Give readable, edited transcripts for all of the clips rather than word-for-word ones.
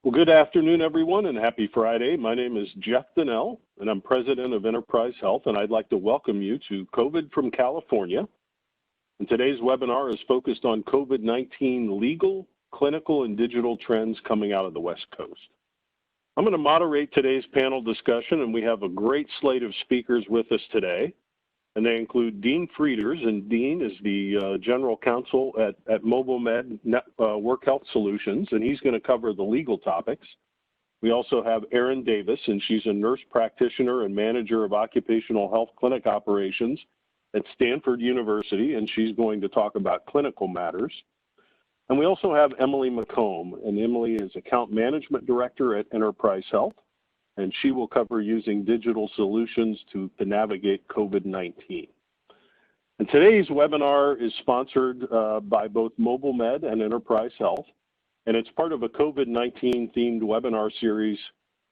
Well, good afternoon, everyone, and happy Friday. My name is Jeff Donnell, and I'm president of Enterprise Health, and I'd like to welcome you to COVID from California. And today's webinar is focused on COVID-19 legal, clinical, and digital trends coming out of the West Coast. I'm going to moderate today's panel discussion, and we have a great slate of speakers with us today. And they include Dean Frieders, and Dean is the General Counsel at MobileMed Work Health Solutions, and he's going to cover the legal topics. We also have Erin Davis, and she's a nurse practitioner and manager of occupational health clinic operations at Stanford University, and she's going to talk about clinical matters. And we also have Emily McComb, and Emily is Account Management Director at Enterprise Health, and she will cover using digital solutions to navigate COVID-19. And today's webinar is sponsored by both MobileMed and Enterprise Health, and it's part of a COVID-19 themed webinar series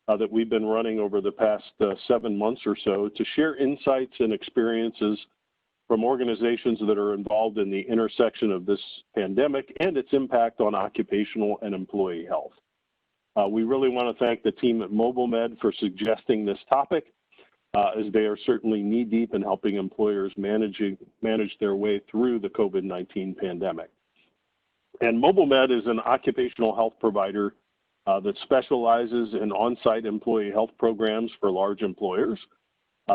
that we've been running over the past 7 months or so to share insights and experiences from organizations that are involved in the intersection of this pandemic and its impact on occupational and employee health. We really want to thank the team at MobileMed for suggesting this topic, as they are certainly knee-deep in helping employers manage their way through the COVID-19 pandemic. And MobileMed is an occupational health provider that specializes in on-site employee health programs for large employers.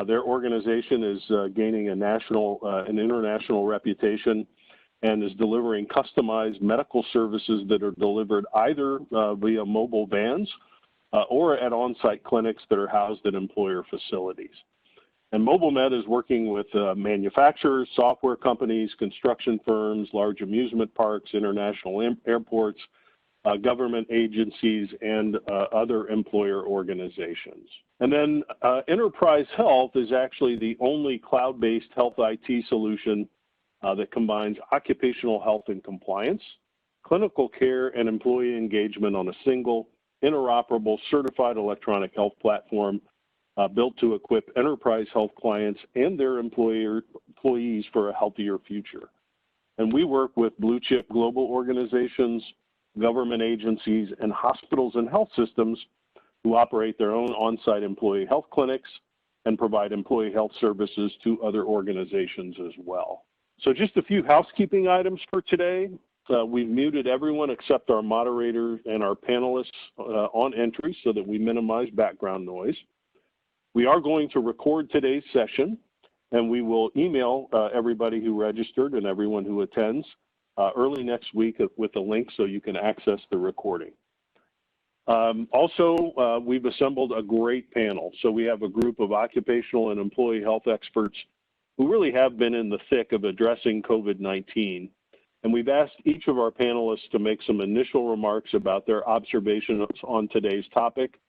Their organization is gaining a national and international reputation and is delivering customized medical services that are delivered either via mobile vans or at on-site clinics that are housed at employer facilities. And MobileMed is working with manufacturers, software companies, construction firms, large amusement parks, international airports, government agencies, and other employer organizations. And then Enterprise Health is actually the only cloud-based health IT solution that combines occupational health and compliance, clinical care, and employee engagement on a single, interoperable, certified electronic health platform built to equip enterprise health clients and their employees for a healthier future. And we work with blue-chip global organizations, government agencies, and hospitals and health systems who operate their own on-site employee health clinics and provide employee health services to other organizations as well. So just a few housekeeping items for today. We've muted everyone except our moderator and our panelists on entry so that we minimize background noise. We are going to record today's session, and we will email everybody who registered and everyone who attends early next week with a link so you can access the recording. Also, we've assembled a great panel. So we have a group of occupational and employee health experts who really have been in the thick of addressing COVID-19. And we've asked each of our panelists to make some initial remarks about their observations on today's topic.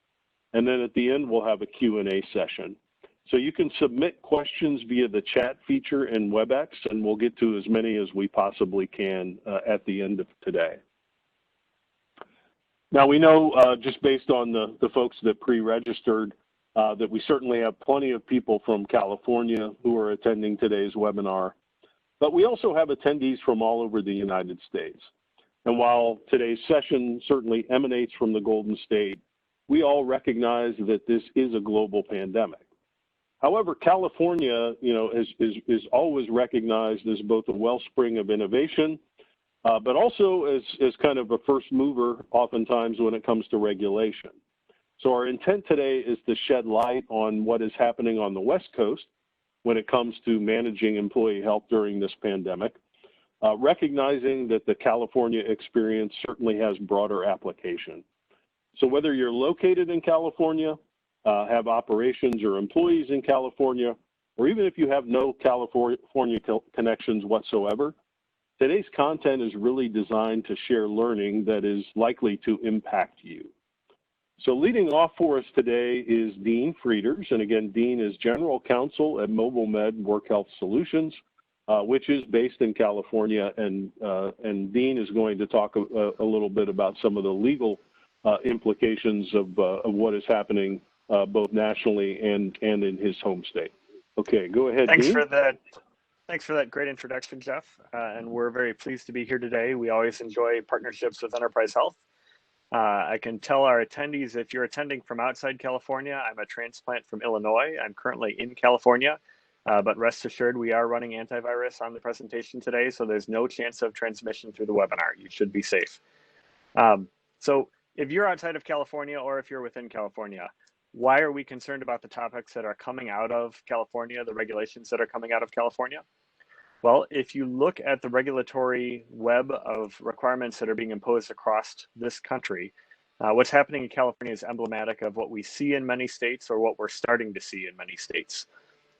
And then at the end, we'll have a Q&A session. So you can submit questions via the chat feature in WebEx, and we'll get to as many as we possibly can at the end of today. Now, we know just based on the folks that pre-registered that we certainly have plenty of people from California who are attending today's webinar, but we also have attendees from all over the United States. And while today's session certainly emanates from the Golden State, we all recognize that this is a global pandemic. However, California, is always recognized as both a wellspring of innovation, but also as kind of a first mover oftentimes when it comes to regulation. So our intent today is to shed light on what is happening on the West Coast when it comes to managing employee health during this pandemic, recognizing that the California experience certainly has broader application. So whether you're located in California, have operations or employees in California, or even if you have no California connections whatsoever, today's content is really designed to share learning that is likely to impact you. So leading off for us today is Dean Frieders, and again, Dean is General Counsel at MobileMed Work Health Solutions, which is based in California, and Dean is going to talk a little bit about some of the legal implications of what is happening both nationally and in his home state. Okay, go ahead, Dean. Thanks for that great introduction, Jeff. And we're very pleased to be here today. We always enjoy partnerships with Enterprise Health. I can tell our attendees, if you're attending from outside California, I'm a transplant from Illinois. I'm currently in California, but rest assured we are running antivirus on the presentation today, so there's no chance of transmission through the webinar. You should be safe. So if you're outside of California or if you're within California, why are we concerned about the topics that are coming out of California, the regulations that are coming out of California? Well, if you look at the regulatory web of requirements that are being imposed across this country, what's happening in California is emblematic of what we see in many states or what we're starting to see in many states.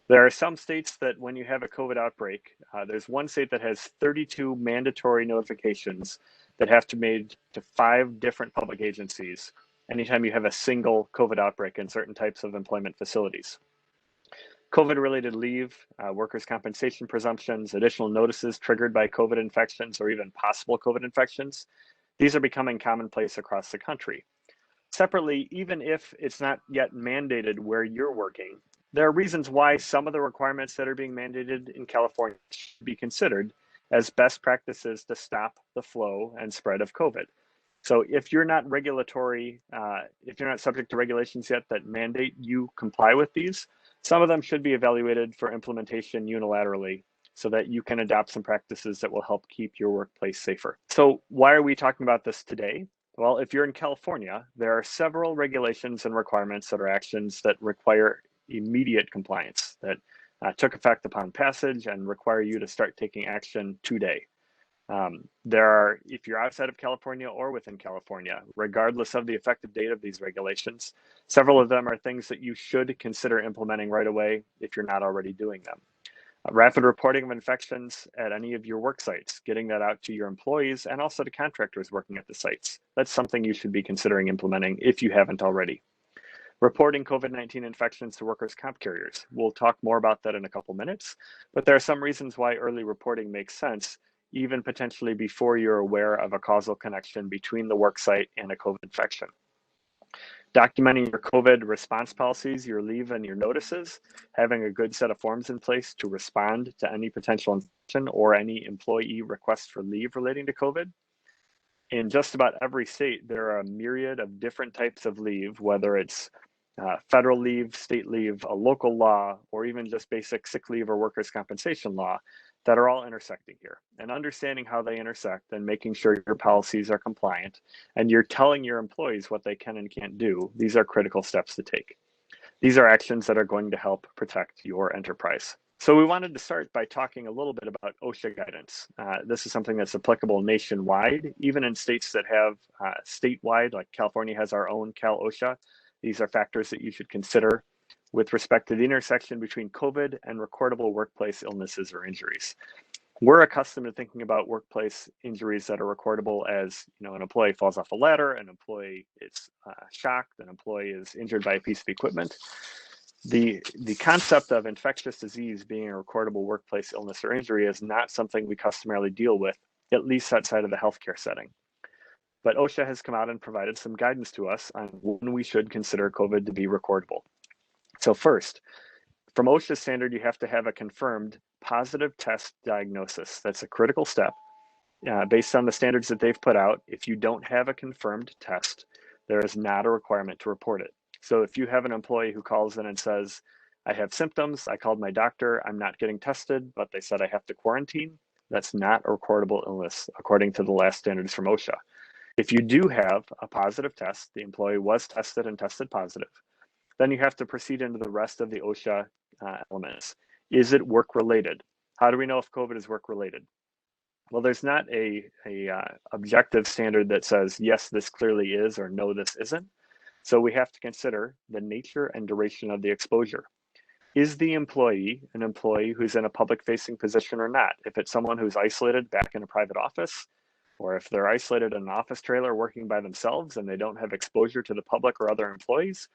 There are some states that when you have a COVID outbreak, there's one state that has 32 mandatory notifications that have to be made to 5 different public agencies anytime you have a single COVID outbreak in certain types of employment facilities. COVID-related leave, workers' compensation presumptions, additional notices triggered by COVID infections or even possible COVID infections, these are becoming commonplace across the country. Separately, even if it's not yet mandated where you're working, there are reasons why some of the requirements that are being mandated in California should be considered as best practices to stop the flow and spread of COVID. So if you're not if you're not subject to regulations yet that mandate you comply with these, some of them should be evaluated for implementation unilaterally so that you can adopt some practices that will help keep your workplace safer. So why are we talking about this today? Well, if you're in California, there are several regulations and requirements that are actions that require immediate compliance that took effect upon passage and require you to start taking action today. If you're outside of California or within California, regardless of the effective date of these regulations, several of them are things that you should consider implementing right away if you're not already doing them. Rapid reporting of infections at any of your work sites, getting that out to your employees and also to contractors working at the sites. That's something you should be considering implementing if you haven't already. Reporting COVID-19 infections to workers' comp carriers. We'll talk more about that in a couple minutes, but there are some reasons why early reporting makes sense, even potentially before you're aware of a causal connection between the work site and a COVID infection. Documenting your COVID response policies, your leave and your notices, having a good set of forms in place to respond to any potential infection or any employee request for leave relating to COVID. In just about every state, there are a myriad of different types of leave, whether it's federal leave, state leave, a local law, or even just basic sick leave or workers' compensation law that are all intersecting here. And understanding how they intersect and making sure your policies are compliant and you're telling your employees what they can and can't do, these are critical steps to take. These are actions that are going to help protect your enterprise. So we wanted to start by talking a little bit about OSHA guidance. This is something that's applicable nationwide, even in states that have statewide, like California has our own Cal OSHA. These are factors that you should consider with respect to the intersection between COVID and recordable workplace illnesses or injuries. We're accustomed to thinking about workplace injuries that are recordable as, an employee falls off a ladder, an employee is shocked, an employee is injured by a piece of equipment. The concept of infectious disease being a recordable workplace illness or injury is not something we customarily deal with, at least outside of the healthcare setting. But OSHA has come out and provided some guidance to us on when we should consider COVID to be recordable. So first, from OSHA standard, you have to have a confirmed positive test diagnosis. That's a critical step. Based on the standards that they've put out, if you don't have a confirmed test, there is not a requirement to report it. So if you have an employee who calls in and says, I have symptoms, I called my doctor, I'm not getting tested, but they said I have to quarantine, that's not a recordable illness according to the last standards from OSHA. If you do have a positive test, the employee was tested and tested positive, then you have to proceed into the rest of the OSHA elements. Is it work-related? How do we know if COVID is work-related? Well, there's not a objective standard that says, yes, this clearly is, or no, this isn't. So we have to consider the nature and duration of the exposure. Is the employee an employee who's in a public-facing position or not? If it's someone who's isolated back in a private office, or if they're isolated in an office trailer working by themselves and they don't have exposure to the public or other employees,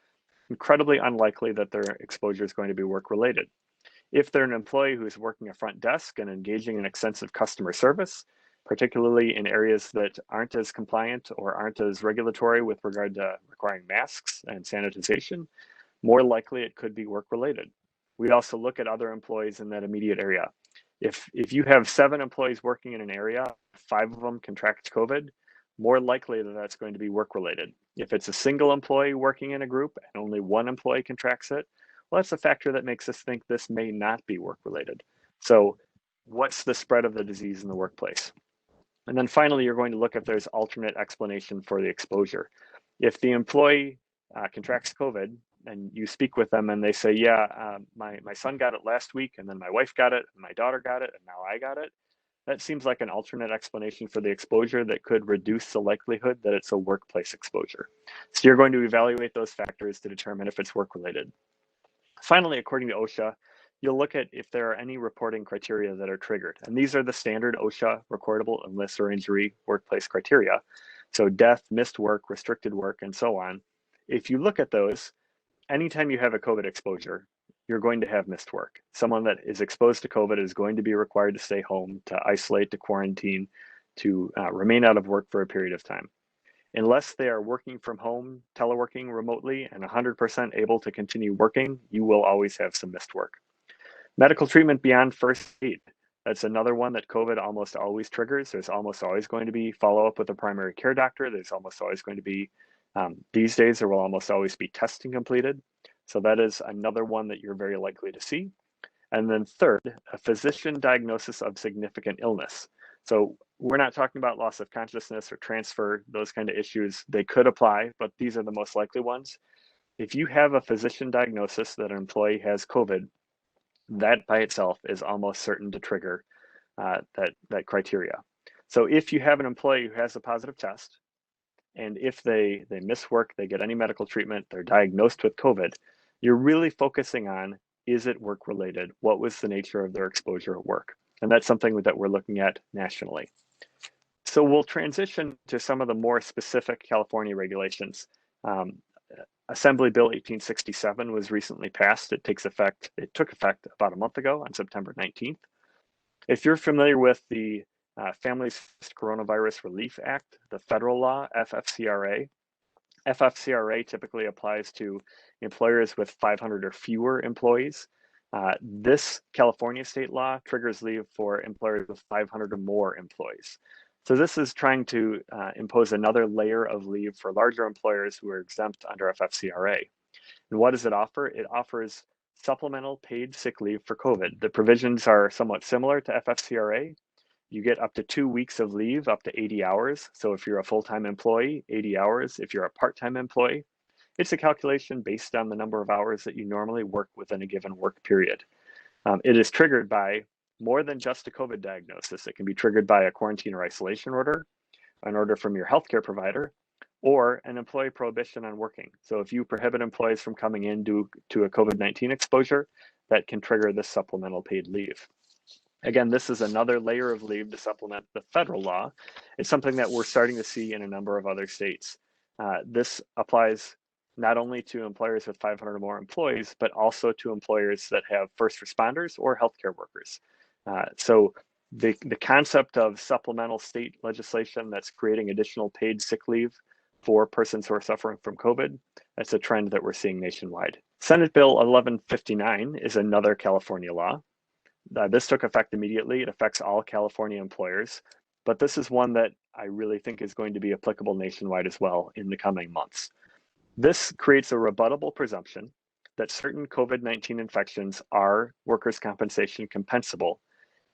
incredibly unlikely that their exposure is going to be work-related. If they're an employee who's working a front desk and engaging in extensive customer service, particularly in areas that aren't as compliant or aren't as regulatory with regard to requiring masks and sanitization, more likely it could be work-related. We also look at other employees in that immediate area. If you have 7 employees working in an area, 5 of them contract COVID, more likely that that's going to be work-related. If it's a single employee working in a group and only one employee contracts it, well, that's a factor that makes us think this may not be work-related. So what's the spread of the disease in the workplace? And then finally, you're going to look if there's alternate explanation for the exposure. If the employee contracts COVID and you speak with them and they say, yeah, my son got it last week, and then my wife got it, and my daughter got it, and now I got it, that seems like an alternate explanation for the exposure that could reduce the likelihood that it's a workplace exposure. So you're going to evaluate those factors to determine if it's work-related. Finally, according to OSHA, you'll look at if there are any reporting criteria that are triggered. And these are the standard OSHA recordable illness or injury workplace criteria. So death, missed work, restricted work, and so on. If you look at those, anytime you have a COVID exposure, you're going to have missed work. Someone that is exposed to COVID is going to be required to stay home, to isolate, to quarantine, to remain out of work for a period of time. Unless they are working from home, teleworking remotely, and 100% able to continue working, you will always have some missed work. Medical treatment beyond first aid. That's another one that COVID almost always triggers. There's almost always going to be follow-up with a primary care doctor. There's almost always going to be, these days, there will almost always be testing completed. So that is another one that you're very likely to see. And then third, a physician diagnosis of significant illness. So we're not talking about loss of consciousness or transfer, those kind of issues. They could apply, but these are the most likely ones. If you have a physician diagnosis that an employee has COVID, that by itself is almost certain to trigger that criteria. So if you have an employee who has a positive test, and if they miss work, they get any medical treatment, they're diagnosed with COVID, you're really focusing on, is it work related? What was the nature of their exposure at work? And that's something that we're looking at nationally. So we'll transition to some of the more specific California regulations. Assembly Bill 1867 was recently passed. It took effect about a month ago on September 19th. If you're familiar with the Families First Coronavirus Relief Act, the federal law, FFCRA, FFCRA typically applies to employers with 500 or fewer employees. This California state law triggers leave for employers with 500 or more employees. So this is trying to impose another layer of leave for larger employers who are exempt under FFCRA. And what does it offer? It offers supplemental paid sick leave for COVID. The provisions are somewhat similar to FFCRA. You get up to 2 weeks of leave, up to 80 hours. So if you're a full-time employee, 80 hours. If you're a part-time employee, it's a calculation based on the number of hours that you normally work within a given work period. It is triggered by more than just a COVID diagnosis. It can be triggered by a quarantine or isolation order, an order from your healthcare provider, or an employee prohibition on working. So if you prohibit employees from coming in due to a COVID-19 exposure, that can trigger this supplemental paid leave. Again, this is another layer of leave to supplement the federal law. It's something that we're starting to see in a number of other states. This applies not only to employers with 500 or more employees, but also to employers that have first responders or healthcare workers. So the concept of supplemental state legislation that's creating additional paid sick leave for persons who are suffering from COVID, that's a trend that we're seeing nationwide. Senate Bill 1159 is another California law. This took effect immediately. It affects all California employers, but this is one that I really think is going to be applicable nationwide as well in the coming months. This creates a rebuttable presumption that certain COVID-19 infections are workers' compensation compensable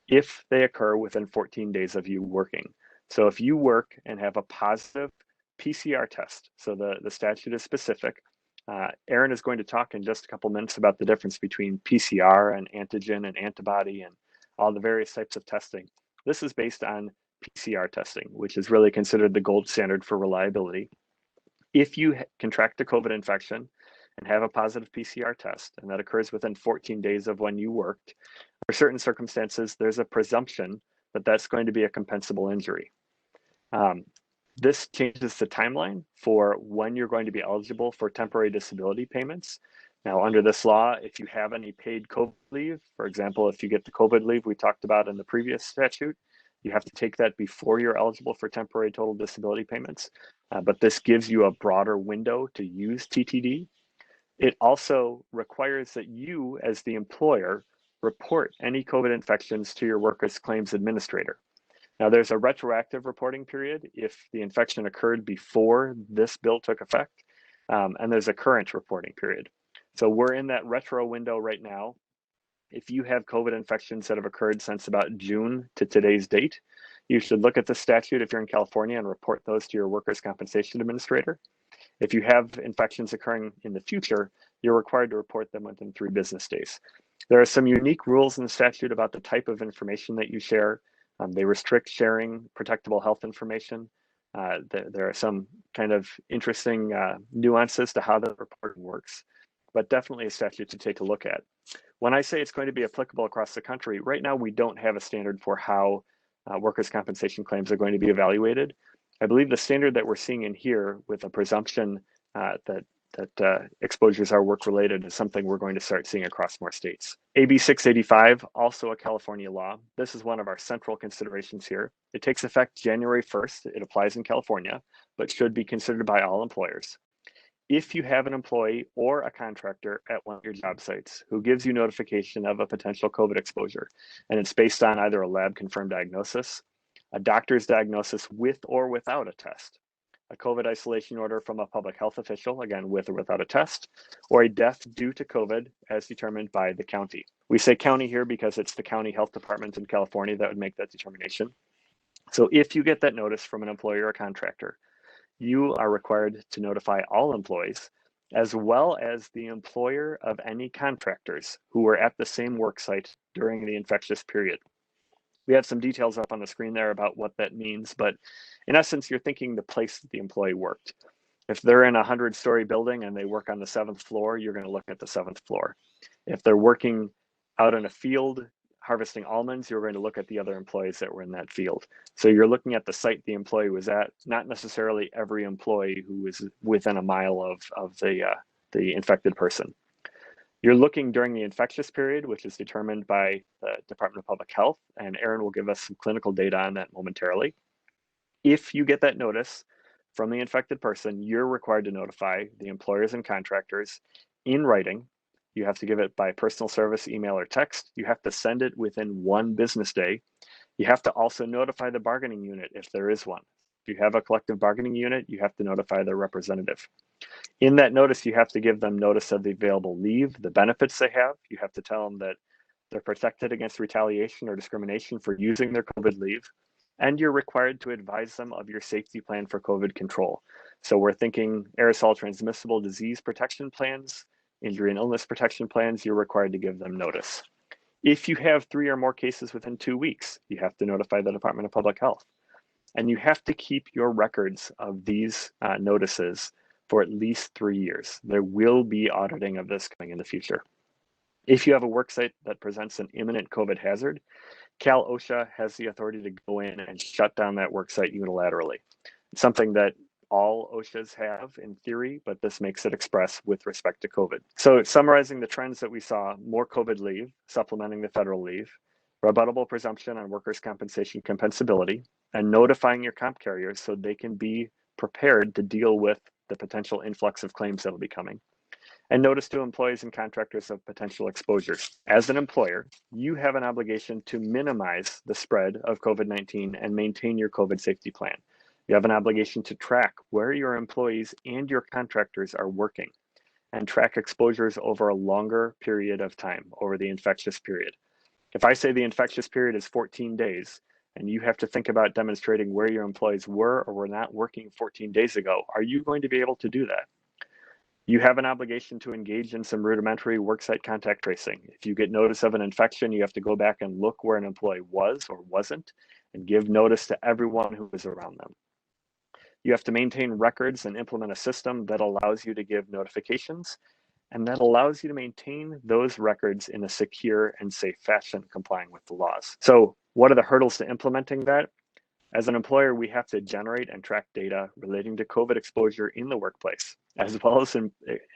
if they occur within 14 days of you working. So if you work and have a positive PCR test, so the statute is specific. Aaron is going to talk in just a couple minutes about the difference between PCR and antigen and antibody and all the various types of testing. This is based on PCR testing, which is really considered the gold standard for reliability. If you contract a COVID infection and have a positive PCR test, and that occurs within 14 days of when you worked, for certain circumstances, there's a presumption that that's going to be a compensable injury. This changes the timeline for when you're going to be eligible for temporary disability payments. Now, under this law, if you have any paid COVID leave, for example, if you get the COVID leave we talked about in the previous statute, you have to take that before you're eligible for temporary total disability payments. But this gives you a broader window to use TTD. It also requires that you, as the employer, report any COVID infections to your workers' claims administrator. Now, there's a retroactive reporting period if the infection occurred before this bill took effect, and there's a current reporting period. So we're in that retro window right now. If you have COVID infections that have occurred since about June to today's date, you should look at the statute if you're in California and report those to your workers' compensation administrator. If you have infections occurring in the future, you're required to report them within 3 business days. There are some unique rules in the statute about the type of information that you share. They restrict sharing protectable health information. There are some kind of interesting nuances to how the reporting works, but definitely a statute to take a look at. When I say it's going to be applicable across the country, right now we don't have a standard for how workers' compensation claims are going to be evaluated. I believe the standard that we're seeing in here with a presumption that exposures are work-related is something we're going to start seeing across more states. AB 685, also a California law. This is one of our central considerations here. It takes effect January 1st. It applies in California, but should be considered by all employers. If you have an employee or a contractor at one of your job sites who gives you notification of a potential COVID exposure, and it's based on either a lab-confirmed diagnosis, a doctor's diagnosis with or without a test, a COVID isolation order from a public health official, again, with or without a test, or a death due to COVID as determined by the county. We say county here because it's the county health department in California that would make that determination. So if you get that notice from an employer or contractor, you are required to notify all employees, as well as the employer of any contractors who were at the same work site during the infectious period. We have some details up on the screen there about what that means, but in essence, you're thinking the place that the employee worked. If they're in a 100-story building and they work on the 7th floor, you're going to look at the 7th floor. If they're working out in a field harvesting almonds, you're going to look at the other employees that were in that field. So you're looking at the site the employee was at, not necessarily every employee who was within a mile of the infected person. You're looking during the infectious period, which is determined by the Department of Public Health, and Aaron will give us some clinical data on that momentarily. If you get that notice from the infected person, you're required to notify the employers and contractors in writing. You have to give it by personal service, email, or text. You have to send it within 1 business day. You have to also notify the bargaining unit if there is one. If you have a collective bargaining unit, you have to notify their representative. In that notice, you have to give them notice of the available leave, the benefits they have. You have to tell them that they're protected against retaliation or discrimination for using their COVID leave. And you're required to advise them of your safety plan for COVID control. So we're thinking aerosol transmissible disease protection plans, injury and illness protection plans, you're required to give them notice. If you have 3 or more cases within 2 weeks, you have to notify the Department of Public Health. And you have to keep your records of these notices for at least 3 years. There will be auditing of this coming in the future. If you have a worksite that presents an imminent COVID hazard, Cal OSHA has the authority to go in and shut down that worksite unilaterally. It's something that all OSHAs have in theory, but this makes it express with respect to COVID. So summarizing the trends that we saw, more COVID leave, supplementing the federal leave, rebuttable presumption on workers' compensation compensability, and notifying your comp carriers so they can be prepared to deal with the potential influx of claims that'll be coming. And notice to employees and contractors of potential exposures. As an employer, you have an obligation to minimize the spread of COVID-19 and maintain your COVID safety plan. You have an obligation to track where your employees and your contractors are working and track exposures over a longer period of time, over the infectious period. If I say the infectious period is 14 days, and you have to think about demonstrating where your employees were or were not working 14 days ago, are you going to be able to do that? You have an obligation to engage in some rudimentary worksite contact tracing. If you get notice of an infection, you have to go back and look where an employee was or wasn't and give notice to everyone who was around them. You have to maintain records and implement a system that allows you to give notifications and that allows you to maintain those records in a secure and safe fashion, complying with the laws. So what are the hurdles to implementing that? As an employer, we have to generate and track data relating to COVID exposure in the workplace, as well as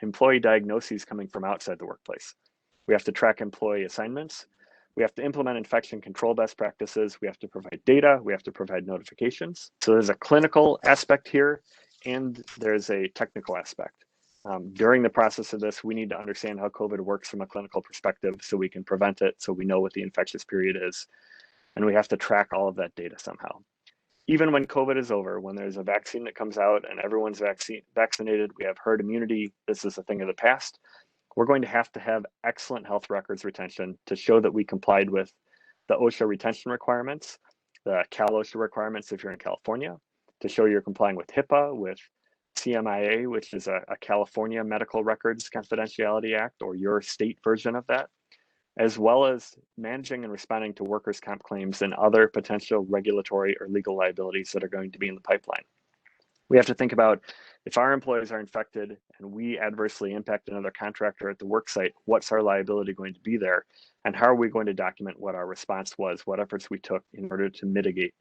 employee diagnoses coming from outside the workplace. We have to track employee assignments. We have to implement infection control best practices. We have to provide data. We have to provide notifications. So there's a clinical aspect here, and there's a technical aspect. During the process of this, we need to understand how COVID works from a clinical perspective so we can prevent it, so we know what the infectious period is. and we have to track all of that data somehow. Even when COVID is over, when there's a vaccine that comes out and everyone's vaccinated, we have herd immunity, this is a thing of the past, we're going to have excellent health records retention to show that we complied with the OSHA retention requirements, the Cal OSHA requirements if you're in California, to show you're complying with HIPAA, with CMIA, which is a California Medical Records Confidentiality Act, or your state version of that, as well as managing and responding to workers' comp claims and other potential regulatory or legal liabilities that are going to be in the pipeline. We have to think about, if our employees are infected and we adversely impact another contractor at the work site, what's our liability going to be there? And how are we going to document what our response was, what efforts we took in order to mitigate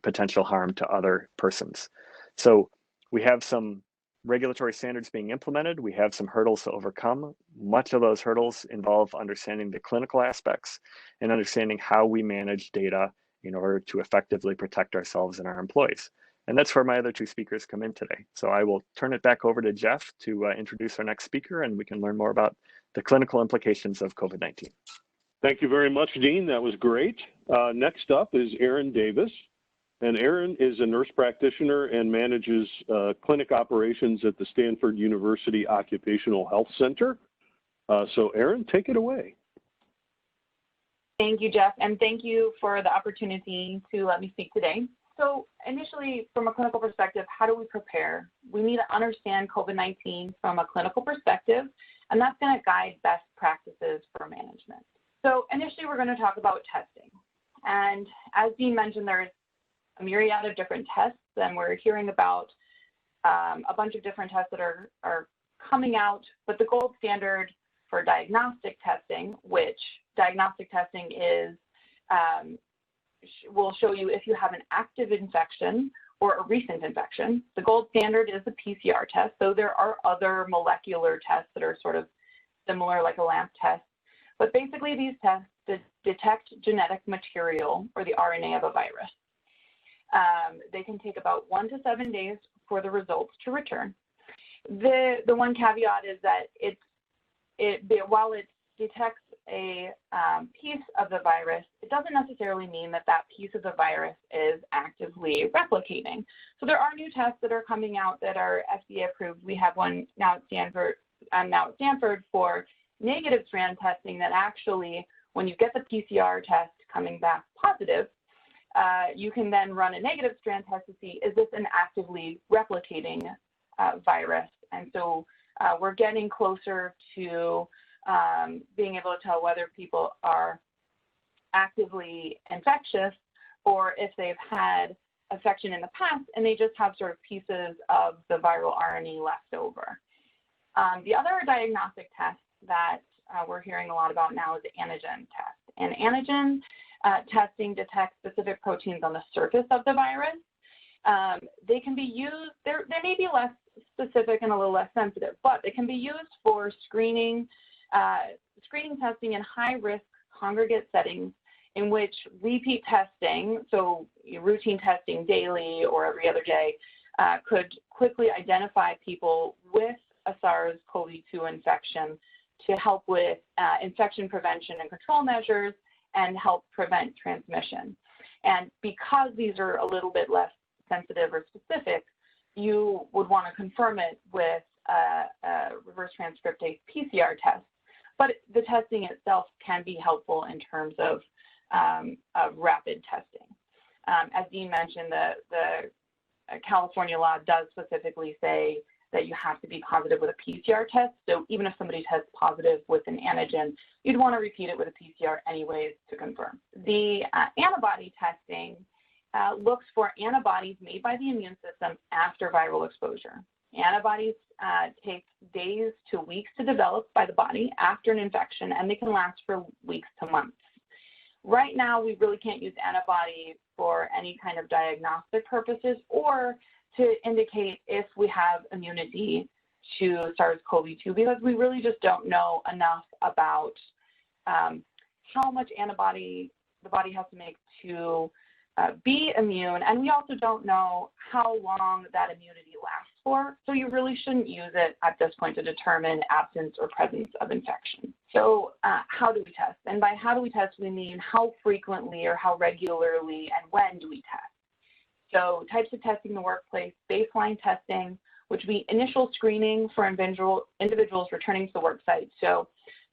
potential harm to other persons? So we have some regulatory standards being implemented. We have some hurdles to overcome. Much of those hurdles involve understanding the clinical aspects and understanding how we manage data in order to effectively protect ourselves and our employees. And that's where my other two speakers come in today. So I will turn it back over to Jeff to introduce our next speaker, and we can learn more about the clinical implications of COVID-19. Thank you very much, Dean. That was great. Next up is Erin Davis. And Erin is a nurse practitioner and manages clinic operations at the Stanford University Occupational Health Center. So Erin, take it away. Thank you, Jeff, and thank you for the opportunity to let me speak today. So initially, from a clinical perspective, how do we prepare? We need to understand COVID-19 from a clinical perspective, and that's going to guide best practices for management. So initially, we're going to talk about testing. And as Dean mentioned, there's a myriad of different tests, and we're hearing about a bunch of different tests that are coming out, but the gold standard for diagnostic testing, which diagnostic testing is, will show you if you have an active infection or a recent infection. The gold standard is the PCR test, so there are other molecular tests that are sort of similar, like a LAMP test, but basically these tests detect genetic material or the RNA of a virus. They can take about 1 to 7 days for the results to return. The one caveat is that while it detects a piece of the virus, it doesn't necessarily mean that that piece of the virus is actively replicating. So there are new tests that are coming out that are FDA approved. We have one now at Stanford for negative strand testing that actually, when you get the PCR test coming back positive, you can then run a negative strand test to see, is this an actively replicating virus? And so we're getting closer to being able to tell whether people are actively infectious or if they've had infection in the past and they just have sort of pieces of the viral RNA left over. The other diagnostic test that we're hearing a lot about now is the antigen test. And antigen testing detects specific proteins on the surface of the virus. They can be used, they may be less specific and a little less sensitive, but they can be used for screening testing in high-risk congregate settings in which repeat testing, so routine testing daily or every other day, could quickly identify people with a SARS-CoV-2 infection to help with infection prevention and control measures and help prevent transmission. And because these are a little bit less sensitive or specific, you would want to confirm it with a reverse transcriptase PCR test. But the testing itself can be helpful in terms of rapid testing. As Dean mentioned, the California law does specifically say that you have to be positive with a PCR test. So even if somebody tests positive with an antigen, you'd want to repeat it with a PCR anyways to confirm. The antibody testing looks for antibodies made by the immune system after viral exposure. Antibodies take days to weeks to develop by the body after an infection, and they can last for weeks to months. Right now, we really can't use antibodies for any kind of diagnostic purposes or to indicate if we have immunity to SARS-CoV-2 because we really just don't know enough about how much antibody the body has to make to be immune, and we also don't know how long that immunity lasts for, so you really shouldn't use it at this point to determine absence or presence of infection. So how do we test? And by how do we test, we mean how frequently or how regularly and when do we test? So types of testing in the workplace: baseline testing, which would be initial screening for individuals returning to the work site. So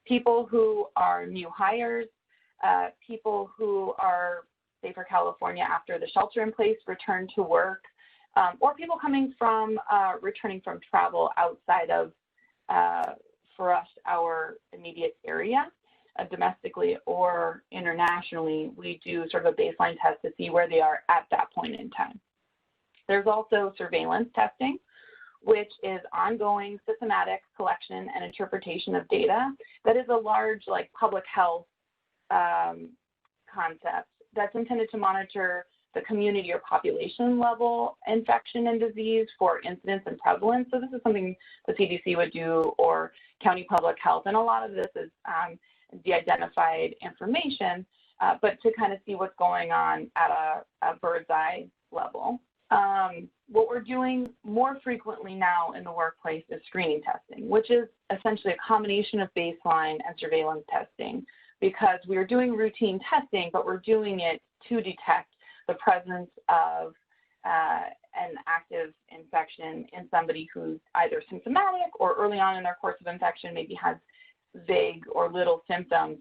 people who are new hires, people who are, say for California, after the shelter-in-place return to work, or people coming from, returning from travel outside of, for us, our immediate area, domestically or internationally. We do sort of a baseline test to see where they are at that point in time. There's also surveillance testing, which is ongoing systematic collection and interpretation of data. That is a large, like, public health concept that's intended to monitor the community or population level infection and disease for incidence and prevalence. So this is something the CDC would do, or county public health. And a lot of this is de-identified information, but to kind of see what's going on at a bird's eye level. What we're doing more frequently now in the workplace is screening testing, which is essentially a combination of baseline and surveillance testing, because we're doing routine testing, but we're doing it to detect the presence of an active infection in somebody who's either symptomatic or early on in their course of infection maybe has vague or little symptoms,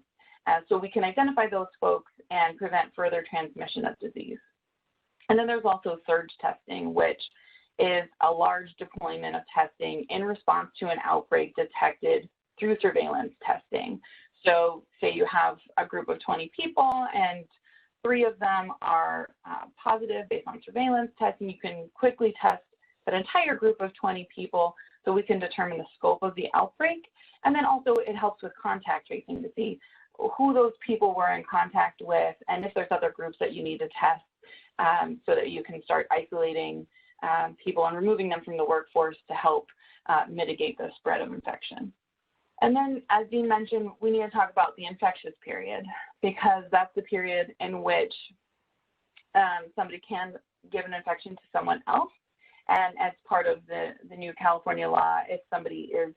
so we can identify those folks and prevent further transmission of disease. And then there's also surge testing, which is a large deployment of testing in response to an outbreak detected through surveillance testing. So say you have a group of 20 people and 3 of them are positive based on surveillance testing. You can quickly test that entire group of 20 people so we can determine the scope of the outbreak. And then also it helps with contact tracing to see who those people were in contact with and if there's other groups that you need to test, so that you can start isolating people and removing them from the workforce to help mitigate the spread of infection. And then, as Dean mentioned, we need to talk about the infectious period, because that's the period in which somebody can give an infection to someone else. And as part of the new California law, if somebody is,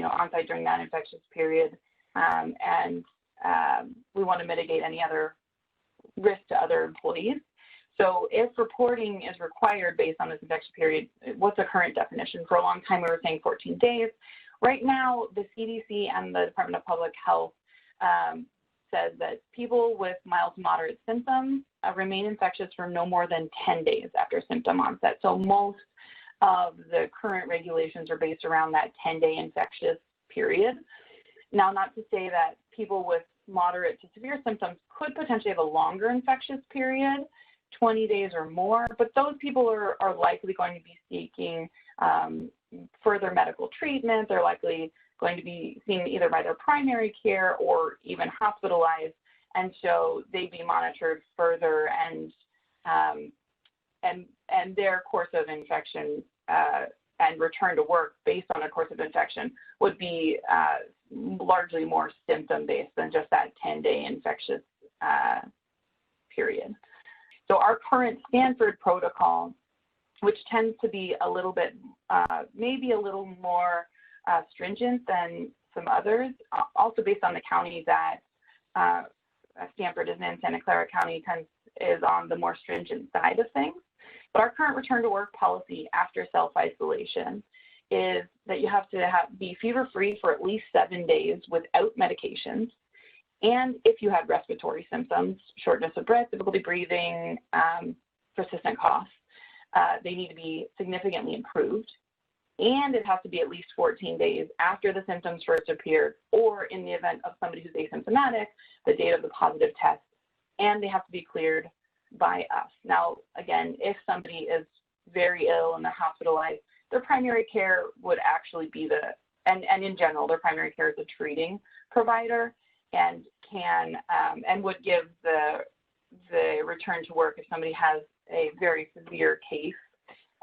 on site during that infectious period, and we want to mitigate any other risk to other employees. So if reporting is required based on this infection period, what's the current definition? For a long time, we were saying 14 days. Right now, the CDC and the Department of Public Health says that people with mild to moderate symptoms remain infectious for no more than 10 days after symptom onset. So most of the current regulations are based around that 10-day infectious period. Now, not to say that people with moderate to severe symptoms could potentially have a longer infectious period, 20 days or more, but those people are likely going to be seeking further medical treatment. They're likely going to be seen either by their primary care or even hospitalized, and so they'd be monitored further, and their course of infection and return to work based on a course of infection would be largely more symptom-based than just that 10-day infectious period. So our current STANFORD protocol, which tends to be a little bit, maybe a little more stringent than some others, also based on the county that STANFORD is in. Santa Clara County is on the more stringent side of things. But our current return to work policy after self-isolation is that you have to be fever-free for at least 7 days without medications. And if you have respiratory symptoms, shortness of breath, difficulty breathing, persistent cough, they need to be significantly improved. And it has to be at least 14 days after the symptoms first appeared, or in the event of somebody who's asymptomatic, the date of the positive test, and they have to be cleared by us. Now, again, if somebody is very ill and they're hospitalized, their primary care would actually be and in general, their primary care is a treating provider, and can and would give the return to work if somebody has a very severe case.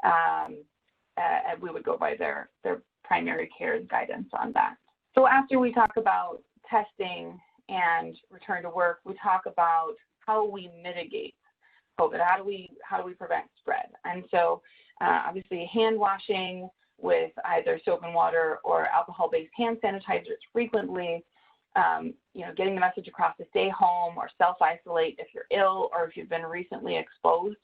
And we would go by their primary care guidance on that. So after we talk about testing and return to work, we talk about how we mitigate COVID. How do we prevent spread? And so obviously hand washing with either soap and water or alcohol-based hand sanitizers frequently, getting the message across to stay home or self-isolate if you're ill or if you've been recently exposed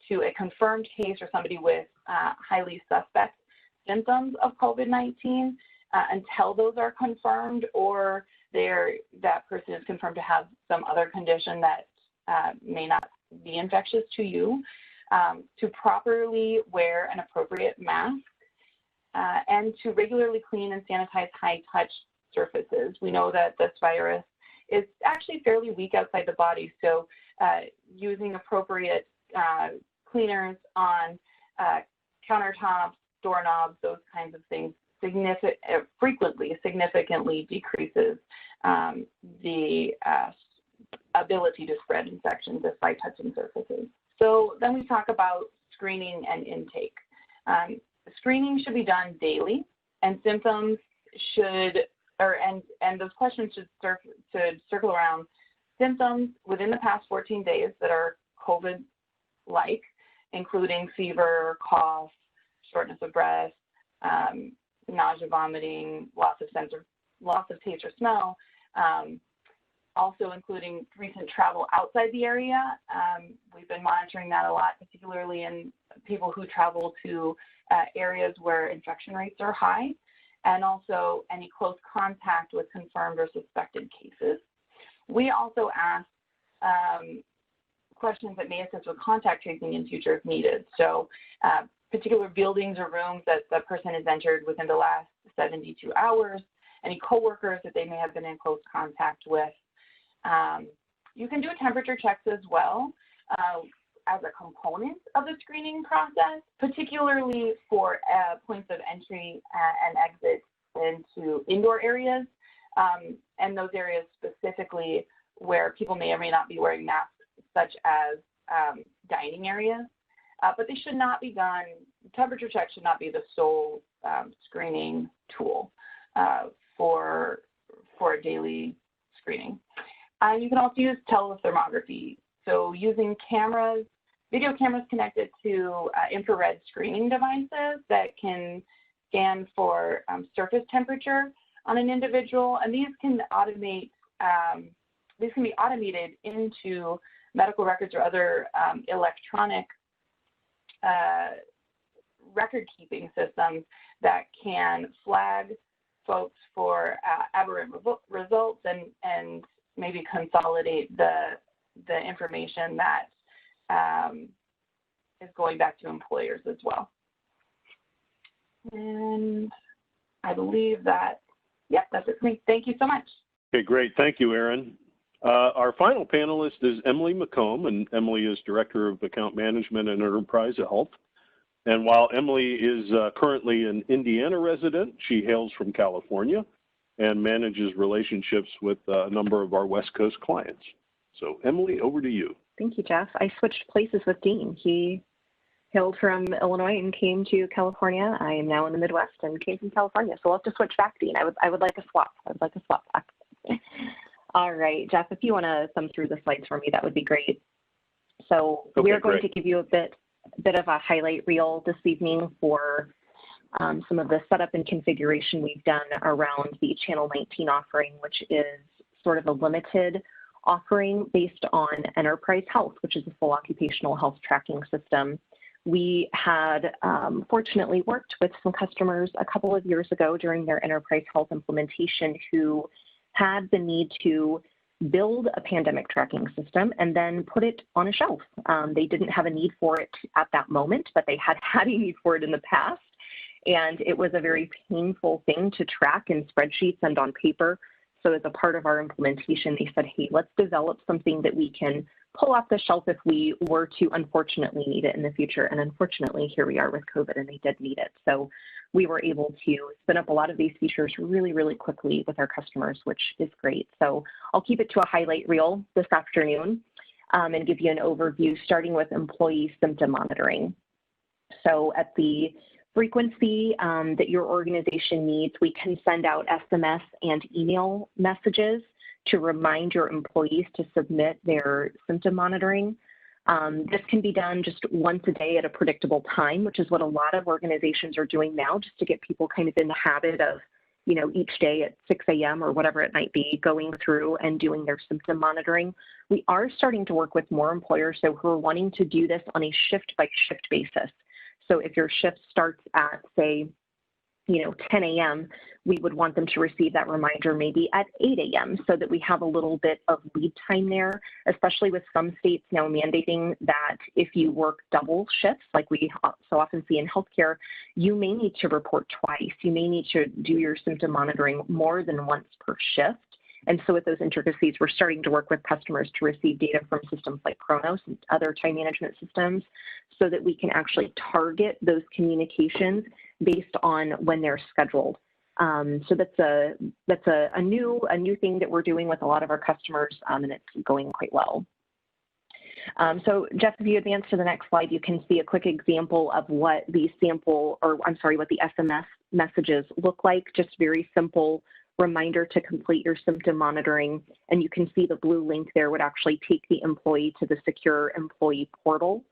to a confirmed case or somebody with highly suspect symptoms of COVID-19 until those are confirmed or that person is confirmed to have some other condition that may not be infectious to you, to properly wear an appropriate mask, and to regularly clean and sanitize high-touch surfaces. We know that this virus is actually fairly weak outside the body, so using appropriate cleaners on countertops, doorknobs, those kinds of things significantly decreases the ability to spread infection just by touching surfaces. So then we talk about screening and intake. Screening should be done daily, and symptoms should, and those questions should circle around symptoms within the past 14 days that are COVID-like, including fever, cough, shortness of breath, nausea, vomiting, loss of taste or smell, also including recent travel outside the area. We've been monitoring that a lot, particularly in people who travel to areas where infection rates are high, and also any close contact with confirmed or suspected cases. We also ask questions that may assist with contact tracing in future if needed. So particular buildings or rooms that the person has entered within the last 72 hours, any coworkers that they may have been in close contact with. You can do temperature checks as well as a component of the screening process, particularly for points of entry and exit into indoor areas, and those areas specifically where people may or may not be wearing masks, such as dining areas. But they should not be done, temperature checks should not be the sole screening tool for a daily screening. You can also use telethermography. So using cameras, video cameras connected to infrared screening devices that can scan for surface temperature on an individual, and these can be automated into medical records or other electronic record-keeping systems that can flag folks for aberrant results and maybe consolidate the information that is going back to employers as well. And I believe that, that's it for me. Thank you so much. Okay, great. Thank you, Erin. Our final panelist is Emily McComb, and Emily is Director of Account Management and Enterprise Health. And while Emily is currently an Indiana resident, she hails from California and manages relationships with a number of our West Coast clients. So Emily, over to you. Thank you, Jeff. I switched places with Dean. He hailed from Illinois and came to California. I am now in the Midwest and came from California. So we'll have to switch back, Dean. I would like a swap. I would like a swap back. All right, Jeff, if you want to thumb through the slides for me, that would be great. So okay, we're going to give you a bit of a highlight reel this evening for some of the setup and configuration we've done around the Channel 19 offering, which is sort of a limited offering based on Enterprise Health, which is a full occupational health tracking system. We had fortunately worked with some customers a couple of years ago during their Enterprise Health implementation who had the need to build a pandemic tracking system and then put it on a shelf. They didn't have a need for it at that moment, but they had had a need for it in the past. And it was a very painful thing to track in spreadsheets and on paper. So as a part of our implementation, they said, hey, let's develop something that we can pull off the shelf if we were to unfortunately need it in the future. And unfortunately, here we are with COVID, and they did need it. So we were able to spin up a lot of these features really, really quickly with our customers, which is great. So I'll keep it to a highlight reel this afternoon and give you an overview, starting with employee symptom monitoring. So at the frequency that your organization needs, we can send out SMS and email messages to remind your employees to submit their symptom monitoring. This can be done just once a day at a predictable time, which is what a lot of organizations are doing now, just to get people kind of in the habit of each day at 6 a.m. or whatever it might be, going through and doing their symptom monitoring. We are starting to work with more employers who are wanting to do this on a shift-by-shift basis. So if your shift starts at, say, 10 a.m., we would want them to receive that reminder maybe at 8 a.m. so that we have a little bit of lead time there, especially with some states now mandating that if you work double shifts, like we so often see in healthcare, you may need to report twice. You may need to do your symptom monitoring more than once per shift. And so with those intricacies, we're starting to work with customers to receive data from systems like Kronos and other time management systems so that we can actually target those communications based on when they're scheduled. So that's a new thing that we're doing with a lot of our customers, and it's going quite well. So Jeff, if you advance to the next slide, you can see a quick example of what the what the SMS messages look like. Just very simple reminder to complete your symptom monitoring. And you can see the blue link there would actually take the employee to the secure employee portal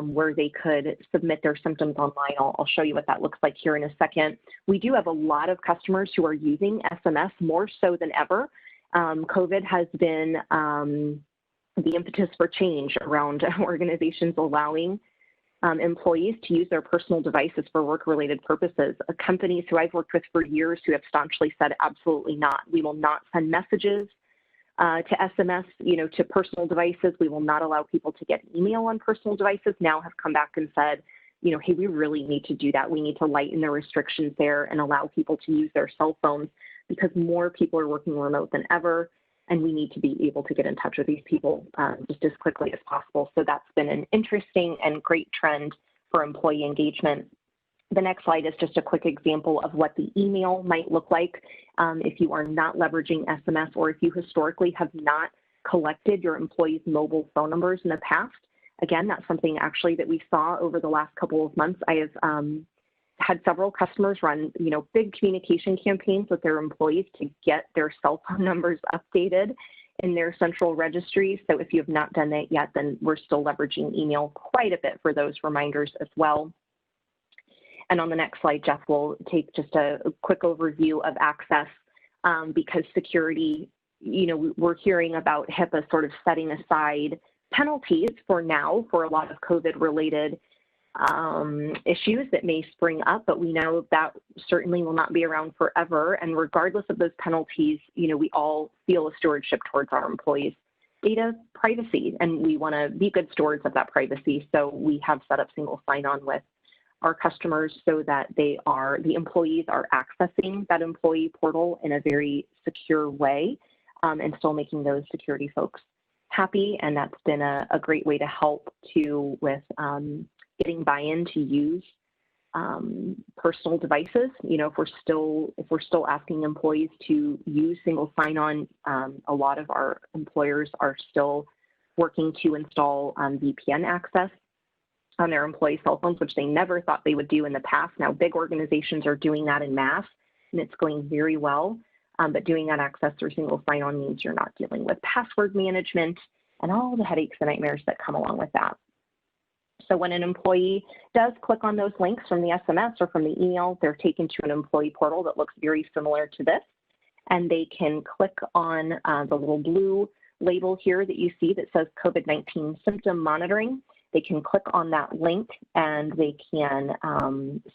where they could submit their symptoms online. I'll show you what that looks like here in a second. We do have a lot of customers who are using SMS more so than ever. COVID has been the impetus for change around organizations allowing employees to use their personal devices for work-related purposes. Companies who I've worked with for years who have staunchly said, absolutely not. We will not send messages to SMS, to personal devices. We will not allow people to get email on personal devices. Now have come back and said, hey, we really need to do that. We need to lighten the restrictions there and allow people to use their cell phones because more people are working remote than ever. And we need to be able to get in touch with these people just as quickly as possible. So that's been an interesting and great trend for employee engagement. The next slide is just a quick example of what the email might look like if you are not leveraging SMS or if you historically have not collected your employees' mobile phone numbers in the past. Again, that's something actually that we saw over the last couple of months. I have had several customers run, big communication campaigns with their employees to get their cell phone numbers updated in their central registry. So if you have not done that yet, then we're still leveraging email quite a bit for those reminders as well. And on the next slide, Jeff will take just a quick overview of access because security, we're hearing about HIPAA sort of setting aside penalties for now for a lot of COVID-related issues that may spring up, but we know that certainly will not be around forever. And regardless of those penalties, we all feel a stewardship towards our employees' data privacy, and we want to be good stewards of that privacy. So we have set up single sign-on with our customers so that the employees are accessing that employee portal in a very secure way and still making those security folks happy. And that's been a great way to help too with getting buy-in to use personal devices. If we're still asking employees to use single sign-on, a lot of our employers are still working to install VPN access on their employee cell phones, which they never thought they would do in the past. Now, big organizations are doing that en masse, and it's going very well. But doing that access through single sign-on means you're not dealing with password management and all the headaches and nightmares that come along with that. So when an employee does click on those links from the SMS or from the email, they're taken to an employee portal that looks very similar to this. And they can click on the little blue label here that you see that says COVID-19 symptom monitoring. They can click on that link and they can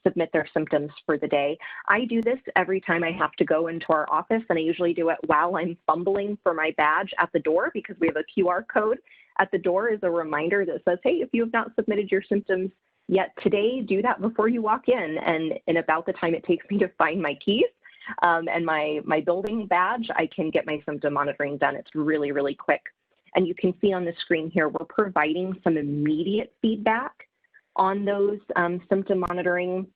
submit their symptoms for the day. I do this every time I have to go into our office, and I usually do it while I'm fumbling for my badge at the door because we have a QR code at the door as a reminder that says, hey, if you have not submitted your symptoms yet today, do that before you walk in. And in about the time it takes me to find my keys and my building badge, I can get my symptom monitoring done. It's really, really quick. And you can see on the screen here, we're providing some immediate feedback on those symptom monitoring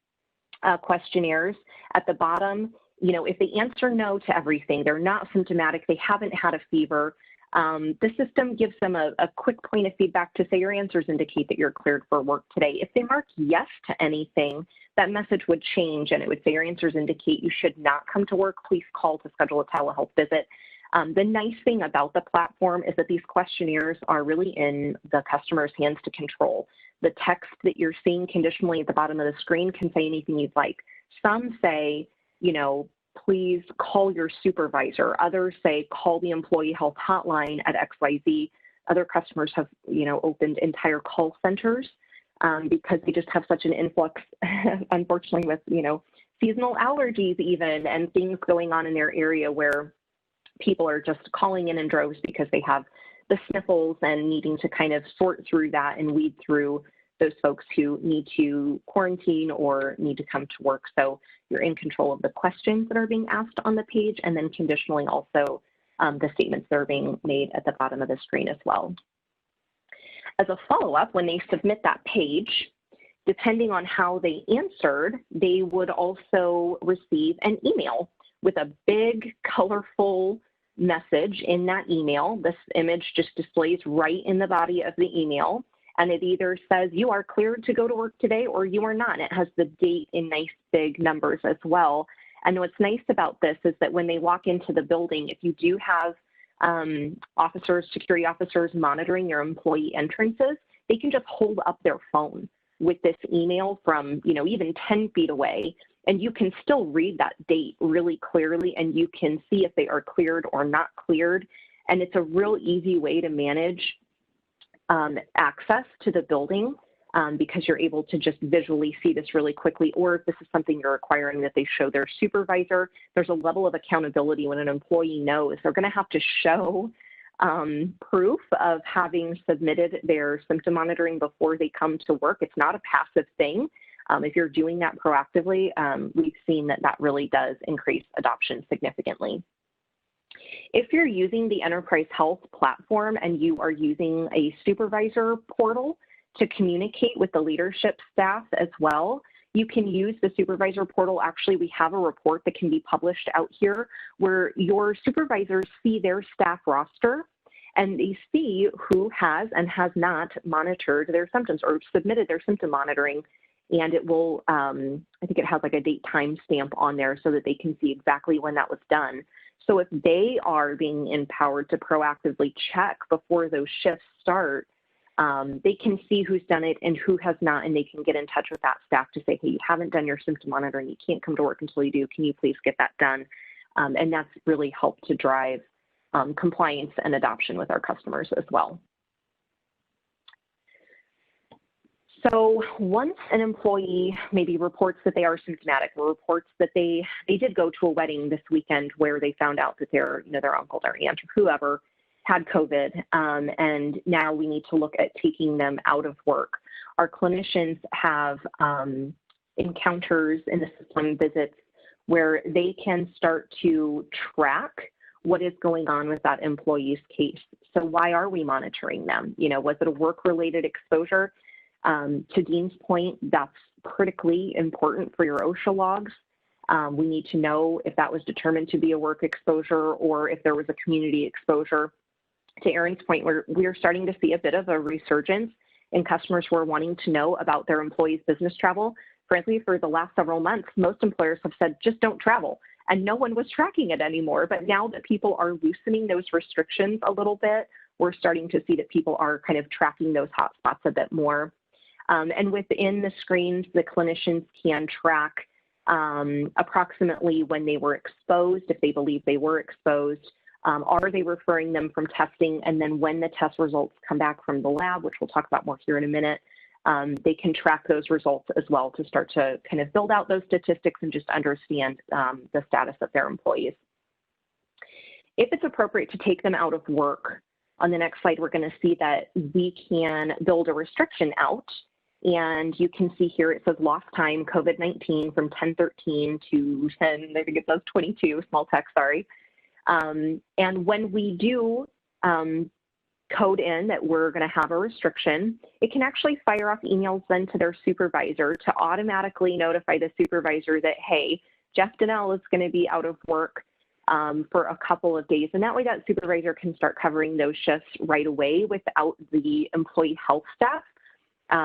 questionnaires. At the bottom, if they answer no to everything, they're not symptomatic, they haven't had a fever, the system gives them a quick point of feedback to say your answers indicate that you're cleared for work today. If they mark yes to anything, that message would change and it would say your answers indicate you should not come to work. Please call to schedule a telehealth visit. The nice thing about the platform is that these questionnaires are really in the customer's hands to control. The text that you're seeing conditionally at the bottom of the screen can say anything you'd like. Some say, please call your supervisor. Others say call the employee health hotline at XYZ. Other customers have, opened entire call centers because they just have such an influx, unfortunately, with, seasonal allergies even, and things going on in their area where people are just calling in droves because they have the sniffles and needing to kind of sort through that and weed through those folks who need to quarantine or need to come to work. So you're in control of the questions that are being asked on the page, and then conditionally also the statements that are being made at the bottom of the screen as well. As a follow-up, when they submit that page, depending on how they answered, they would also receive an email with a big, colorful message in that email. This image just displays right in the body of the email, and it either says you are cleared to go to work today or you are not. And it has the date in nice big numbers as well. And what's nice about this is that when they walk into the building, if you do have security officers monitoring your employee entrances, they can just hold up their phone with this email from, even 10 feet away, and you can still read that date really clearly, and you can see if they are cleared or not cleared. And it's a real easy way to manage access to the building because you're able to just visually see this really quickly. Or if this is something you're requiring that they show their supervisor, there's a level of accountability when an employee knows they're going to have to show proof of having submitted their symptom monitoring before they come to work. It's not a passive thing. If you're doing that proactively, we've seen that that really does increase adoption significantly. If you're using the Enterprise Health platform and you are using a supervisor portal to communicate with the leadership staff as well, you can use the supervisor portal. Actually, we have a report that can be published out here where your supervisors see their staff roster and they see who has and has not monitored their symptoms or submitted their symptom monitoring. And it will, I think it has like a date time stamp on there so that they can see exactly when that was done. So if they are being empowered to proactively check before those shifts start, they can see who's done it and who has not, and they can get in touch with that staff to say, hey, you haven't done your symptom monitoring. You can't come to work until you do. Can you please get that done? And that's really helped to drive compliance and adoption with our customers as well. So once an employee maybe reports that they are symptomatic or reports that they did go to a wedding this weekend where they found out that their uncle, their aunt, or whoever had COVID, and now we need to look at taking them out of work. Our clinicians have encounters in the system, visits, where they can start to track what is going on with that employee's case. So why are we monitoring them? Was it a work-related exposure? To Dean's point, that's critically important for your OSHA logs. We need to know if that was determined to be a work exposure or if there was a community exposure. To Erin's point, we're starting to see a bit of a resurgence in customers who are wanting to know about their employees' business travel. Frankly, for the last several months, most employers have said, just don't travel. And no one was tracking it anymore. But now that people are loosening those restrictions a little bit, we're starting to see that people are kind of tracking those hotspots a bit more. And within the screens, the clinicians can track approximately when they were exposed, if they believe they were exposed, are they referring them from testing, and then when the test results come back from the lab, which we'll talk about more here in a minute, they can track those results as well to start to kind of build out those statistics and just understand the status of their employees. If it's appropriate to take them out of work, on the next slide, we're going to see that we can build a restriction out. And you can see here it says lost time COVID-19 from 10:13 to 10, I think it says 22, small text, sorry. And when we do code in that we're going to have a restriction, it can actually fire off emails then to their supervisor to automatically notify the supervisor that, hey, Jeff Donnell is going to be out of work for a couple of days. And that way that supervisor can start covering those shifts right away without the employee health staff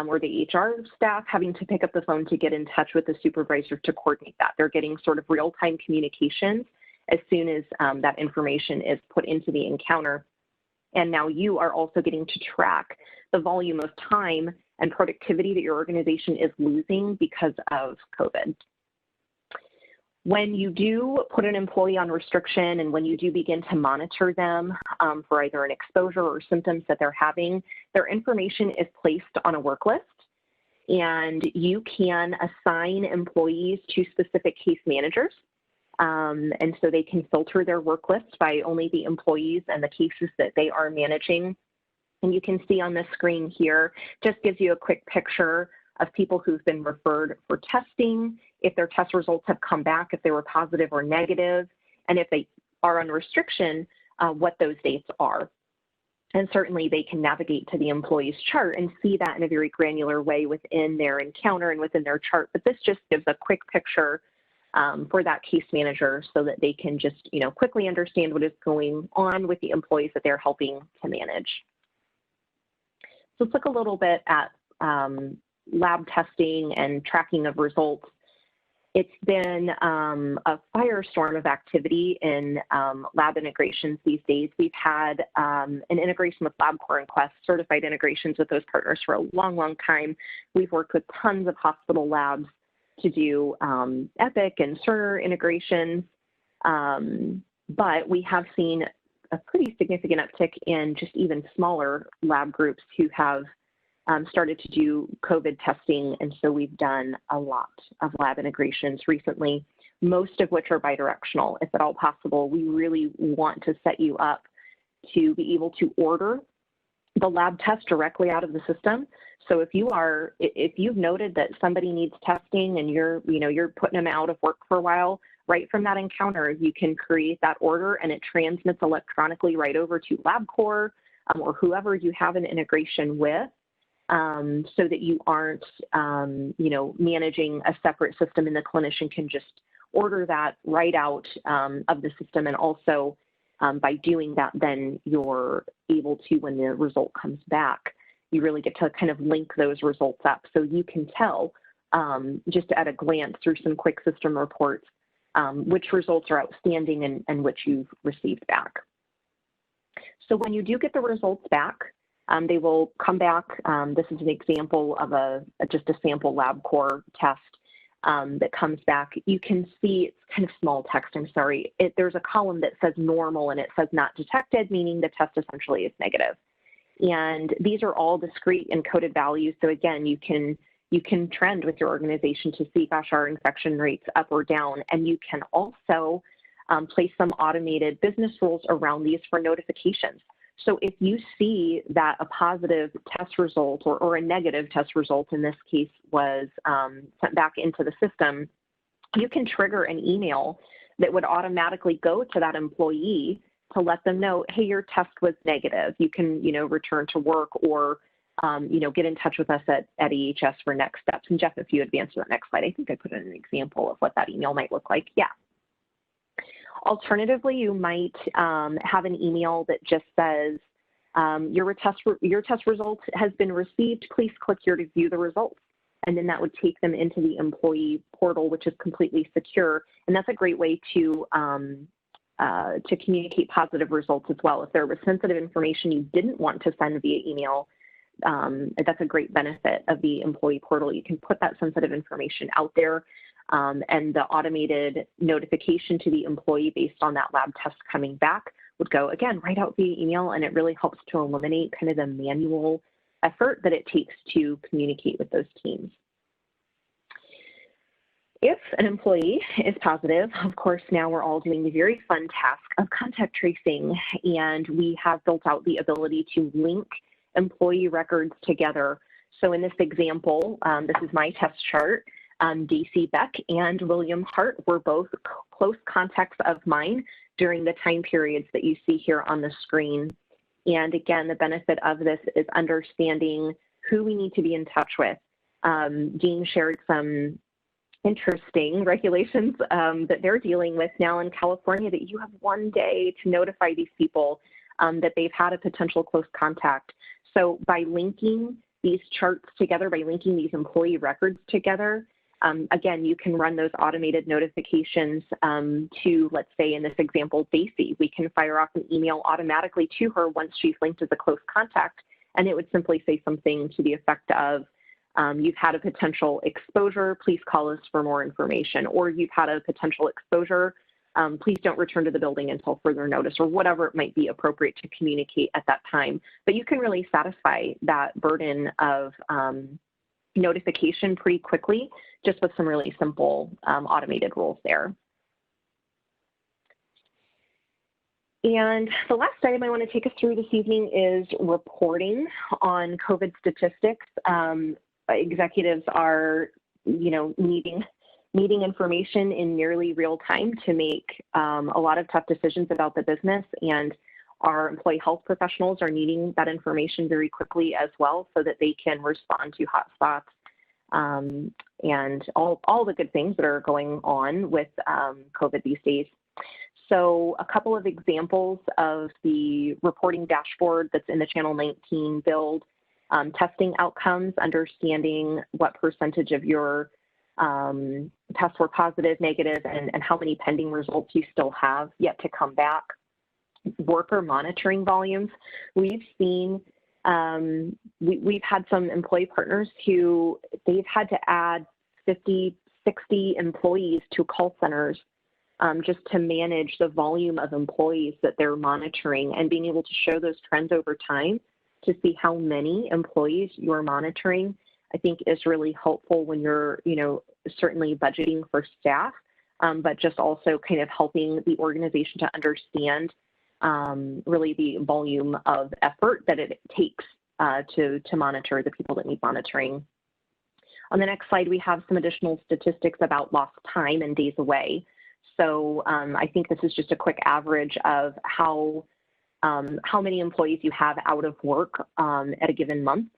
or the HR staff having to pick up the phone to get in touch with the supervisor to coordinate that. They're getting sort of real-time communications as soon as that information is put into the encounter. And now you are also getting to track the volume of time and productivity that your organization is losing because of COVID. When you do put an employee on restriction and when you do begin to monitor them for either an exposure or symptoms that they're having, their information is placed on a work list, and you can assign employees to specific case managers. And so they can filter their work list by only the employees and the cases that they are managing. And you can see on the screen here, just gives you a quick picture of people who've been referred for testing, if their test results have come back, if they were positive or negative, and if they are on restriction, what those dates are. And certainly they can navigate to the employee's chart and see that in a very granular way within their encounter and within their chart. But this just gives a quick picture for that case manager so that they can just, quickly understand what is going on with the employees that they're helping to manage. So let's look a little bit at lab testing and tracking of results. It's been a firestorm of activity in lab integrations these days. We've had an integration with LabCorp and Quest, certified integrations with those partners for a long, long time. We've worked with tons of hospital labs to do Epic and Cerner integrations, but we have seen a pretty significant uptick in just even smaller lab groups who have started to do COVID testing, and so we've done a lot of lab integrations recently, most of which are bidirectional. If at all possible, we really want to set you up to be able to order the lab test directly out of the system. So if you've noted that somebody needs testing and you're putting them out of work for a while, right from that encounter, you can create that order and it transmits electronically right over to LabCorp or whoever you have an integration with. So that you aren't, managing a separate system, and the clinician can just order that right out of the system. And also, by doing that, then you're able to, when the result comes back, you really get to kind of link those results up. So you can tell, just at a glance through some quick system reports, which results are outstanding and which you've received back. So when you do get the results back, they will come back. This is an example of just a sample LabCorp test that comes back. You can see it's kind of small text, I'm sorry. There's a column that says normal and it says not detected, meaning the test essentially is negative. And these are all discrete encoded values. So again, you can trend with your organization to see, gosh, our infection rates up or down. And you can also place some automated business rules around these for notifications. So if you see that a positive test result or a negative test result in this case was sent back into the system, you can trigger an email that would automatically go to that employee to let them know, hey, your test was negative. You can, return to work or, get in touch with us at EHS for next steps. And Jeff, if you advance to that next slide, I think I put in an example of what that email might look like. Yeah. Alternatively, you might have an email that just says, your test result has been received. Please click here to view the results. And then that would take them into the employee portal, which is completely secure. And that's a great way to communicate positive results as well. If there was sensitive information you didn't want to send via email, that's a great benefit of the employee portal. You can put that sensitive information out there. And the automated notification to the employee based on that lab test coming back would go, again, right out via email, and it really helps to eliminate kind of the manual effort that it takes to communicate with those teams. If an employee is positive, of course, now we're all doing the very fun task of contact tracing, and we have built out the ability to link employee records together. So in this example, this is my test chart. Daisy Beck and William Hart were both close contacts of mine during the time periods that you see here on the screen. And again, the benefit of this is understanding who we need to be in touch with. Dean shared some interesting regulations that they're dealing with now in California, that you have 1 day to notify these people that they've had a potential close contact. So by linking these charts together, by linking these employee records together, again, you can run those automated notifications to, let's say in this example, Daisy. We can fire off an email automatically to her once she's linked as a close contact, and it would simply say something to the effect of, you've had a potential exposure, please call us for more information, or you've had a potential exposure, please don't return to the building until further notice, or whatever it might be appropriate to communicate at that time. But you can really satisfy that burden of notification pretty quickly, just with some really simple automated rules there. And the last item I want to take us through this evening is reporting on COVID statistics. Executives are, needing information in nearly real time to make a lot of tough decisions about the business, and our employee health professionals are needing that information very quickly as well, so that they can respond to hotspots and all the good things that are going on with COVID these days. So a couple of examples of the reporting dashboard that's in the Channel 19 build: testing outcomes, understanding what percentage of your tests were positive, negative, and how many pending results you still have yet to come back. Worker monitoring volumes. We've seen, we've had some employee partners who they've had to add 50, 60 employees to call centers just to manage the volume of employees that they're monitoring, and being able to show those trends over time to see how many employees you're monitoring, I think is really helpful when you're, certainly budgeting for staff, but just also kind of helping the organization to understand really the volume of effort that it takes to monitor the people that need monitoring. On the next slide, we have some additional statistics about lost time and days away. So I think this is just a quick average of how many employees you have out of work at a given month,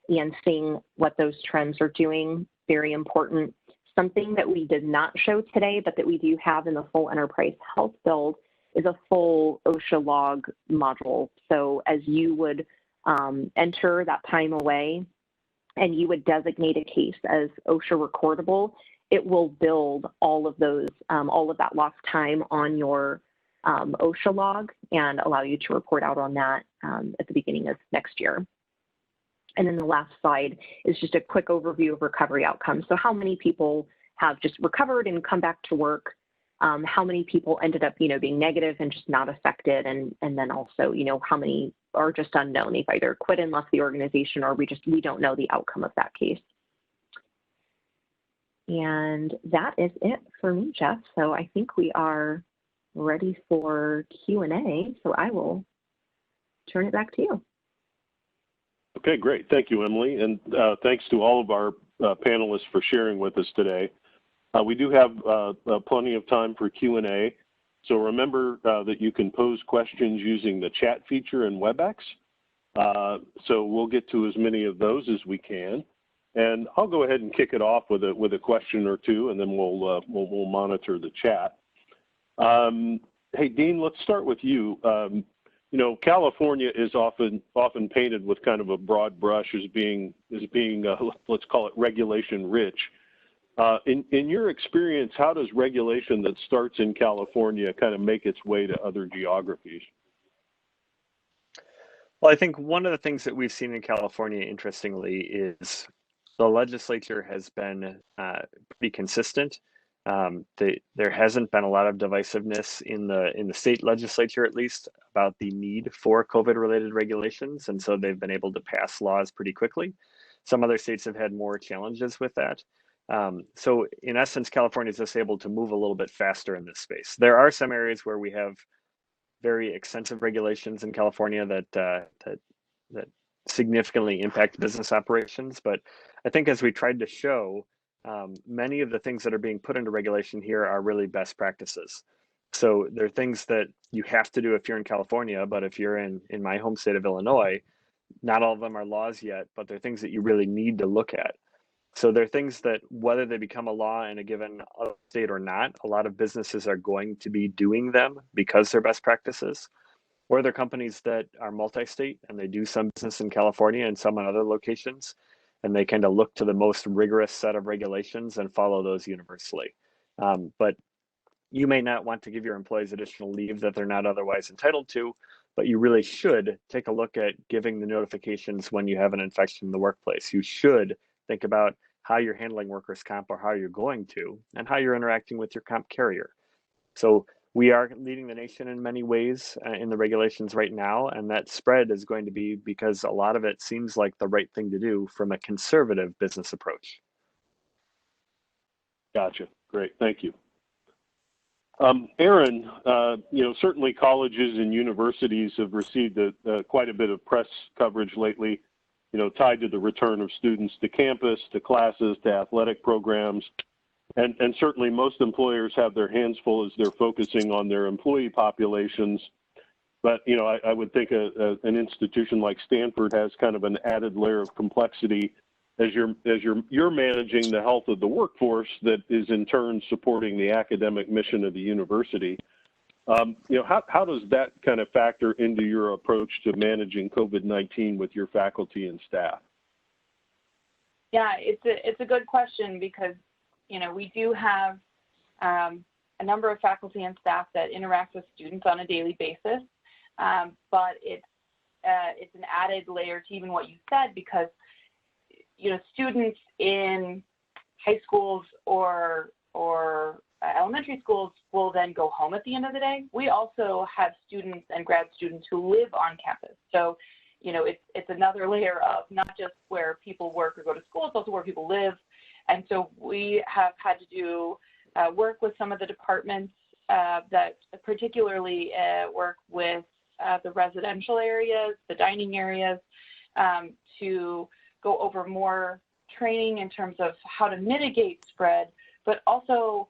and seeing what those trends are doing. Very important. Something that we did not show today, but that we do have in the full enterprise health build, is a full OSHA log module. So as you would enter that time away and you would designate a case as OSHA recordable, it will build all of those, all of that lost time on your OSHA log and allow you to report out on that at the beginning of next year. And then the last slide is just a quick overview of recovery outcomes. So how many people have just recovered and come back to work? How many people ended up, being negative and just not affected? And then also, how many are just unknown? They've either quit and left the organization, or we don't know the outcome of that case. And that is it for me, Jeff. So I think we are ready for Q&A. So I will turn it back to you. Okay, great. Thank you, Emily. And thanks to all of our panelists for sharing with us today. We do have plenty of time for Q&A. So remember that you can pose questions using the chat feature in WebEx. So we'll get to as many of those as we can. And I'll go ahead and kick it off with a question or two, and then we'll monitor the chat. Hey, Dean, let's start with you. California is often painted with kind of a broad brush as being let's call it regulation rich. In your experience, how does regulation that starts in California kind of make its way to other geographies? Well, I think one of the things that we've seen in California, interestingly, is the legislature has been pretty consistent. There hasn't been a lot of divisiveness in the state legislature, at least, about the need for COVID-related regulations, and so they've been able to pass laws pretty quickly. Some other states have had more challenges with that. So in essence, California is just able to move a little bit faster in this space. There are some areas where we have very extensive regulations in California that significantly impact business operations, but I think as we tried to show, many of the things that are being put into regulation here are really best practices. So there are things that you have to do if you're in California, but if you're in my home state of Illinois, not all of them are laws yet, but they're things that you really need to look at. So there are things that, whether they become a law in a given state or not, a lot of businesses are going to be doing them because they're best practices. Or there are companies that are multi-state and they do some business in California and some in other locations, and they kind of look to the most rigorous set of regulations and follow those universally. But you may not want to give your employees additional leave that they're not otherwise entitled to, but you really should take a look at giving the notifications when you have an infection in the workplace. You should Think about how you're handling workers' comp or how you're going to, and how you're interacting with your comp carrier. So we are leading the nation in many ways in the regulations right now, and that spread is going to be because a lot of it seems like the right thing to do from a conservative business approach. Gotcha. Great. Thank you. Aaron, certainly colleges and universities have received quite a bit of press coverage lately, tied to the return of students to campus, to classes, to athletic programs. And certainly most employers have their hands full as they're focusing on their employee populations. But, I would think an institution like Stanford has kind of an added layer of complexity as you're managing the health of the workforce that is in turn supporting the academic mission of the university. How does that kind of factor into your approach to managing COVID-19 with your faculty and staff? Yeah, it's a good question because, we do have a number of faculty and staff that interact with students on a daily basis, but it's an added layer to even what you said because students in high schools or elementary schools will then go home at the end of the day. We also have students and grad students who live on campus. So, it's another layer of not just where people work or go to school, it's also where people live. And so we have had to do work with some of the departments that particularly work with the residential areas, the dining areas, to go over more training in terms of how to mitigate spread, but also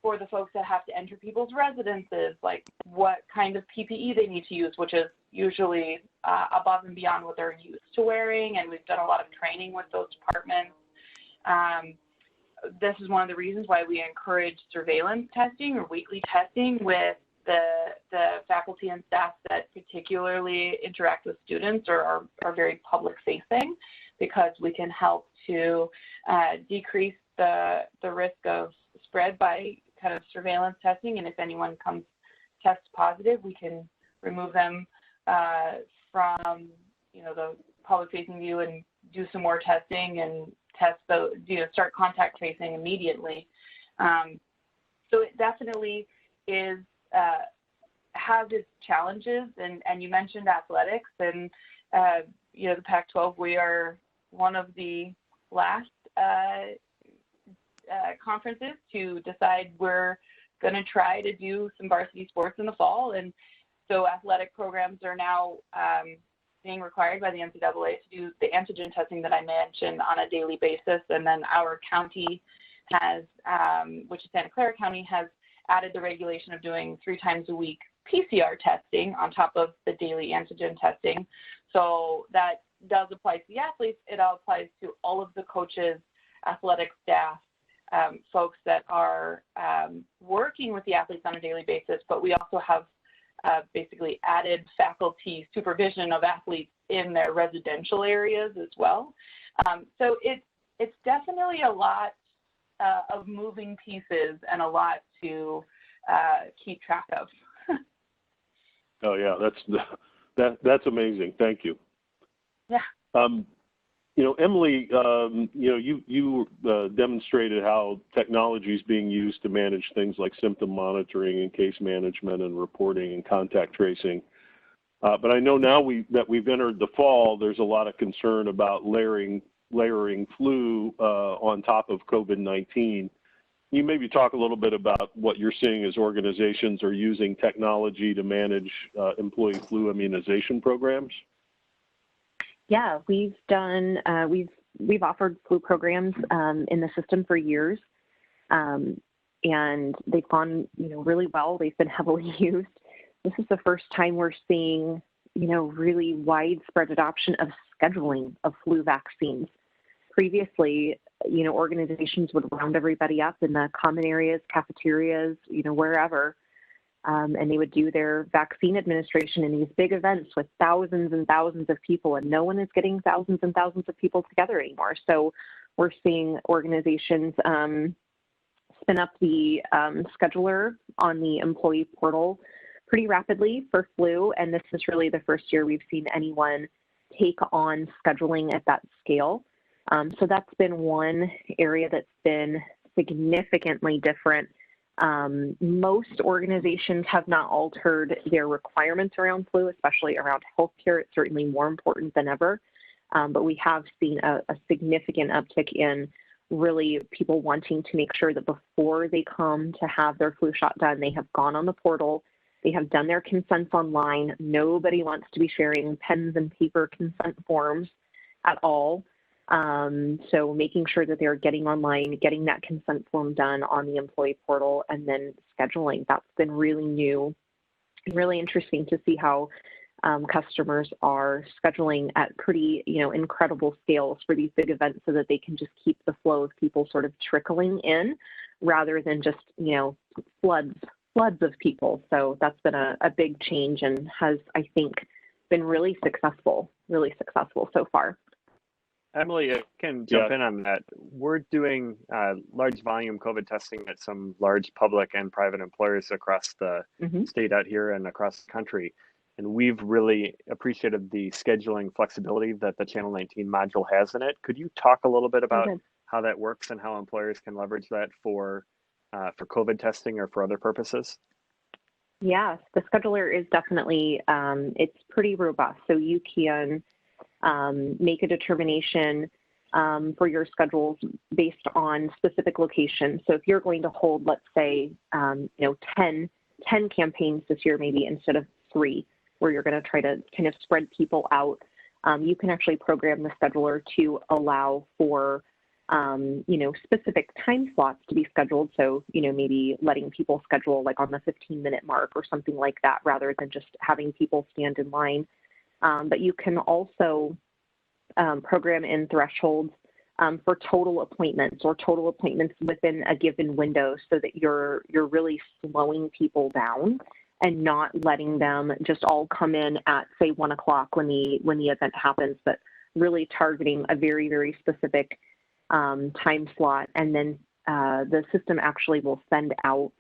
for the folks that have to enter people's residences, like what kind of PPE they need to use, which is usually above and beyond what they're used to wearing. And we've done a lot of training with those departments. This is one of the reasons why we encourage surveillance testing or weekly testing with the faculty and staff that particularly interact with students or are very public facing, because we can help to decrease the risk of spread by kind of surveillance testing. And if anyone comes test positive, we can remove them from the public facing view and do some more testing and start contact tracing immediately. So it definitely is has its challenges, and you mentioned athletics, and the Pac-12, we are one of the last conferences to decide we're going to try to do some varsity sports in the fall, and so athletic programs are now being required by the NCAA to do the antigen testing that I mentioned on a daily basis. And then our county has, which is Santa Clara County, has added the regulation of doing 3 times a week PCR testing on top of the daily antigen testing. So that does apply to the athletes. It all applies to all of the coaches, athletic staff, folks that are working with the athletes on a daily basis, but we also have basically added faculty supervision of athletes in their residential areas as well. So it's definitely a lot of moving pieces and a lot to keep track of. Oh yeah, that's amazing. Thank you. Yeah. Emily, you demonstrated how technology is being used to manage things like symptom monitoring and case management and reporting and contact tracing. But I know now that we've entered the fall, there's a lot of concern about layering flu on top of COVID-19. Can you maybe talk a little bit about what you're seeing as organizations are using technology to manage employee flu immunization programs? Yeah, we've done, we've offered flu programs in the system for years, and they've gone, really well. They've been heavily used. This is the first time we're seeing, really widespread adoption of scheduling of flu vaccines. Previously, organizations would round everybody up in the common areas, cafeterias, wherever, and they would do their vaccine administration in these big events with thousands and thousands of people, and no one is getting thousands and thousands of people together anymore. So we're seeing organizations spin up the scheduler on the employee portal pretty rapidly for flu, and this is really the first year we've seen anyone take on scheduling at that scale. So that's been one area that's been significantly different. Most organizations have not altered their requirements around flu, especially around healthcare. It's certainly more important than ever. But we have seen a significant uptick in really people wanting to make sure that before they come to have their flu shot done, they have gone on the portal, they have done their consents online. Nobody wants to be sharing pens and paper consent forms at all. So making sure that they're getting online, getting that consent form done on the employee portal, and then scheduling. That's been really new, really interesting to see how customers are scheduling at pretty, incredible scales for these big events so that they can just keep the flow of people sort of trickling in rather than just, floods of people. So that's been a big change and has, I think, been really successful so far. Emily, I can jump in on that. We're doing large volume COVID testing at some large public and private employers across the state out here and across the country. And we've really appreciated the scheduling flexibility that the Channel 19 module has in it. Could you talk a little bit about how that works and how employers can leverage that for COVID testing or for other purposes? Yes, the scheduler is definitely, it's pretty robust. So you can make a determination for your schedules based on specific locations. So if you're going to hold, let's say, 10 campaigns this year, maybe instead of 3, where you're going to try to kind of spread people out, you can actually program the scheduler to allow for, specific time slots to be scheduled. So, maybe letting people schedule like on the 15-minute mark or something like that, rather than just having people stand in line. But you can also program in thresholds for total appointments or total appointments within a given window, so that you're really slowing people down and not letting them just all come in at, say, 1 o'clock when the event happens, but really targeting a very, very specific time slot. And then the system actually will send out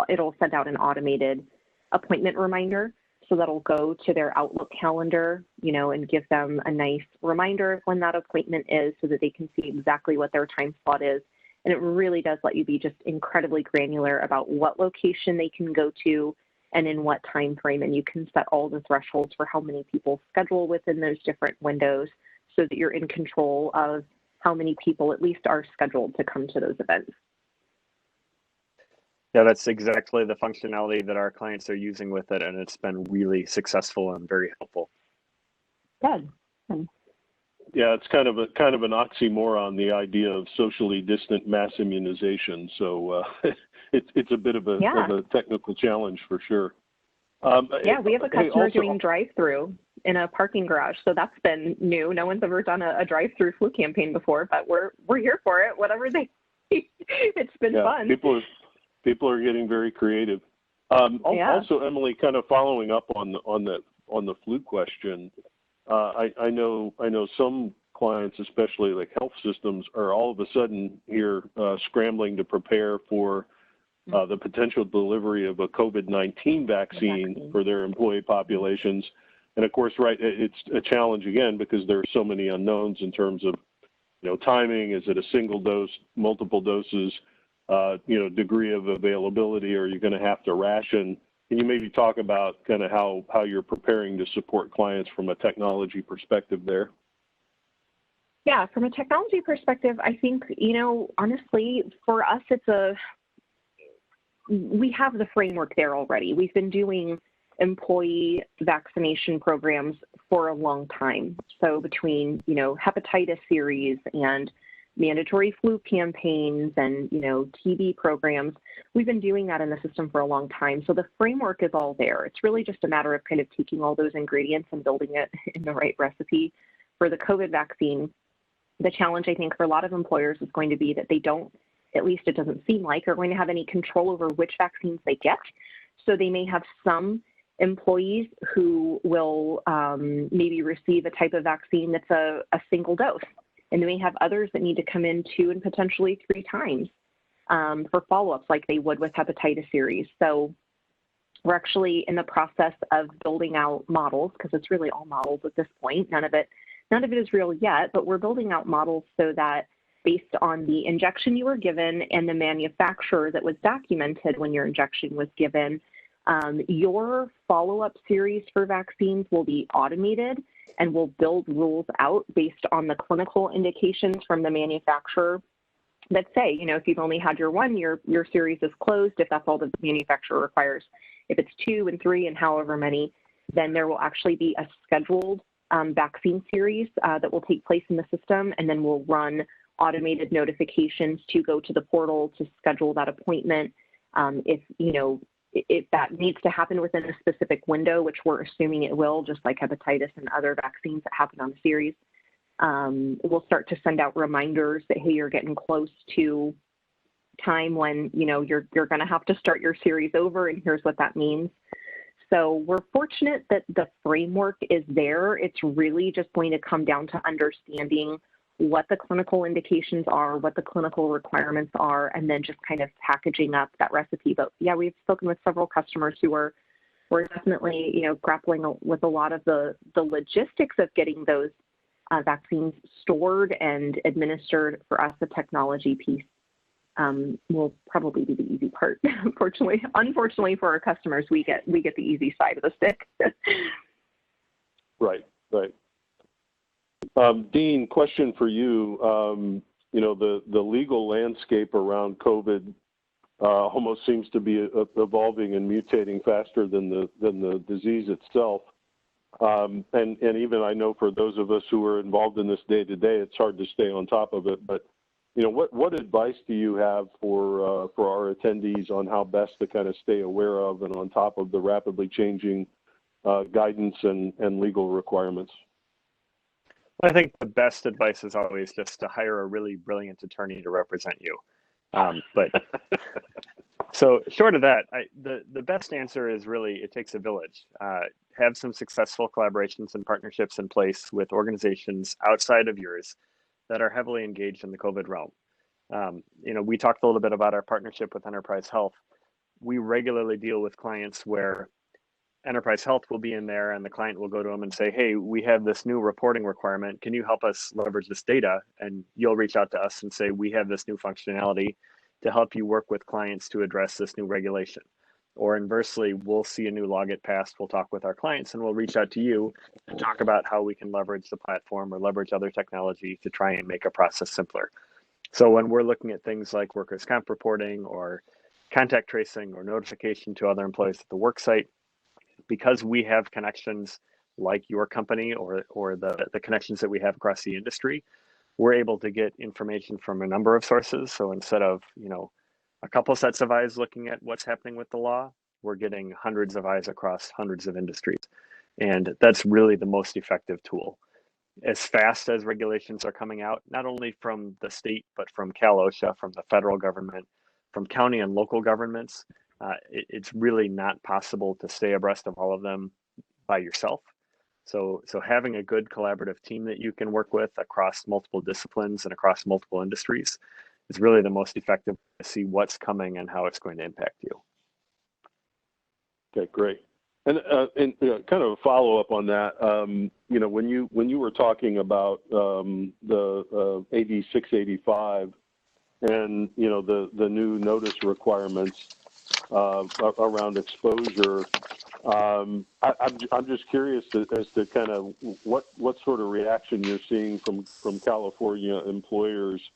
it'll send out an automated appointment reminder. So that'll go to their Outlook calendar, and give them a nice reminder of when that appointment is, so that they can see exactly what their time slot is. And it really does let you be just incredibly granular about what location they can go to and in what time frame. And you can set all the thresholds for how many people schedule within those different windows, so that you're in control of how many people at least are scheduled to come to those events. Yeah, that's exactly the functionality that our clients are using with it, and it's been really successful and very helpful. Good. Yeah, it's kind of an oxymoron, the idea of socially distant mass immunization. So it's a bit of a technical challenge for sure. Yeah, we have a customer doing drive-through in a parking garage, so that's been new. No one's ever done a drive-through flu campaign before, but we're here for it. Whatever they, it's been fun. People are getting very creative. Also, Emily, kind of following up on the flu question. I know some clients, especially like health systems, are all of a sudden here scrambling to prepare for the potential delivery of a COVID-19 vaccine for their employee populations. And of course, it's a challenge again, because there are so many unknowns in terms of, timing. Is it a single dose, multiple doses, degree of availability? Or are you going to have to ration? Can you maybe talk about kind of how you're preparing to support clients from a technology perspective there? Yeah, from a technology perspective, I think, honestly, for us, we have the framework there already. We've been doing employee vaccination programs for a long time. So between, hepatitis series and mandatory flu campaigns and, TB programs, we've been doing that in the system for a long time. So the framework is all there. It's really just a matter of kind of taking all those ingredients and building it in the right recipe. For the COVID vaccine, the challenge, I think, for a lot of employers is going to be that they don't, at least it doesn't seem like, are going to have any control over which vaccines they get. So they may have some employees who will maybe receive a type of vaccine that's a single dose. And they may have others that need to come in 2 and potentially 3 times for follow-ups like they would with hepatitis series. So we're actually in the process of building out models, because it's really all models at this point. None of it None of it is real yet, but we're building out models so that based on the injection you were given and the manufacturer that was documented when your injection was given, your follow-up series for vaccines will be automated and will build rules out based on the clinical indications from the manufacturer that say, you know, if you've only had your one, your series is closed if that's all the manufacturer requires. If it's 2 and 3 and however many, then there will actually be a scheduled vaccine series that will take place in the system, and then we'll run automated notifications to go to the portal to schedule that appointment. If, you know, if that needs to happen within a specific window, which we're assuming it will, just like hepatitis and other vaccines that happen on the series, we'll start to send out reminders that, hey, you're getting close to time when, you know, you're going to have to start your series over, and here's what that means. So we're fortunate that the framework is there. It's really just going to come down to understanding what the clinical indications are, what the clinical requirements are, and then just kind of packaging up that recipe. But yeah, we've spoken with several customers who are definitely, you know, grappling with a lot of the logistics of getting those vaccines stored and administered. For us, the technology piece will probably be the easy part. Unfortunately for our customers, we get the easy side of the stick. Right. Dean, question for you. You know, the legal landscape around COVID almost seems to be evolving and mutating faster than the disease itself. And even I know for those of us who are involved in this day to day, it's hard to stay on top of it. But you know, what advice do you have for our attendees on how best to kind of stay aware of and on top of the rapidly changing guidance and legal requirements? Well, I think the best advice is always just to hire a really brilliant attorney to represent you. But so short of that, the best answer is really it takes a village. Have some successful collaborations and partnerships in place with organizations outside of yours that are heavily engaged in the COVID realm. You know, we talked a little bit about our partnership with Enterprise Health. We regularly deal with clients where Enterprise Health will be in there and the client will go to them and say, hey, we have this new reporting requirement. Can you help us leverage this data? And you'll reach out to us and say, we have this new functionality to help you work with clients to address this new regulation. Or inversely, we'll see a new law get passed, we'll talk with our clients, and we'll reach out to you and talk about how we can leverage the platform or leverage other technology to try and make a process simpler. So when we're looking at things like workers' comp reporting or contact tracing or notification to other employees at the work site, because we have connections like your company or the connections that we have across the industry, we're able to get information from a number of sources. So instead of, you know, a couple sets of eyes looking at what's happening with the law, we're getting hundreds of eyes across hundreds of industries. And that's really the most effective tool. As fast as regulations are coming out, not only from the state, but from Cal OSHA, from the federal government, from county and local governments, it's really not possible to stay abreast of all of them by yourself. So having a good collaborative team that you can work with across multiple disciplines and across multiple industries is really the most effective to see what's coming and how it's going to impact you. Okay, great. And kind of a follow up on that, you know, when you were talking about the AD 685 and you know the new notice requirements around exposure, I'm just curious as to kind of what sort of reaction you're seeing from California employers,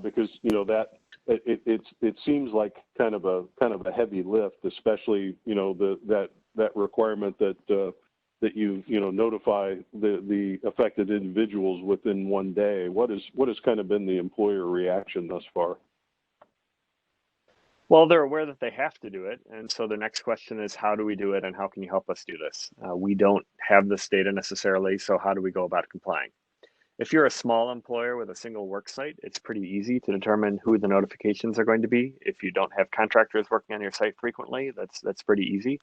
because you know that it seems like kind of a heavy lift, especially you know that requirement that you notify the affected individuals within 1 day. What has kind of been the employer reaction thus far? Well, they're aware that they have to do it. And so the next question is, how do we do it and how can you help us do this? We don't have this data necessarily, so how do we go about complying? If you're a small employer with a single work site, it's pretty easy to determine who the notifications are going to be. If you don't have contractors working on your site frequently, that's pretty easy.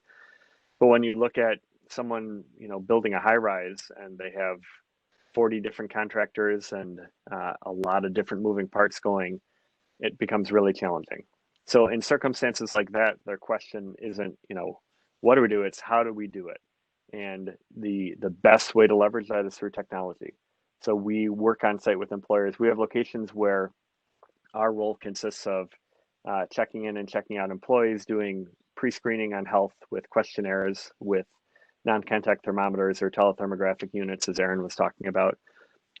But when you look at someone, you know, building a high rise and they have 40 different contractors and a lot of different moving parts going, it becomes really challenging. So in circumstances like that, their question isn't, you know, what do we do? It's how do we do it? And the best way to leverage that is through technology. So we work on site with employers. We have locations where our role consists of checking in and checking out employees, doing pre-screening on health with questionnaires, with non-contact thermometers or telethermographic units, as Aaron was talking about,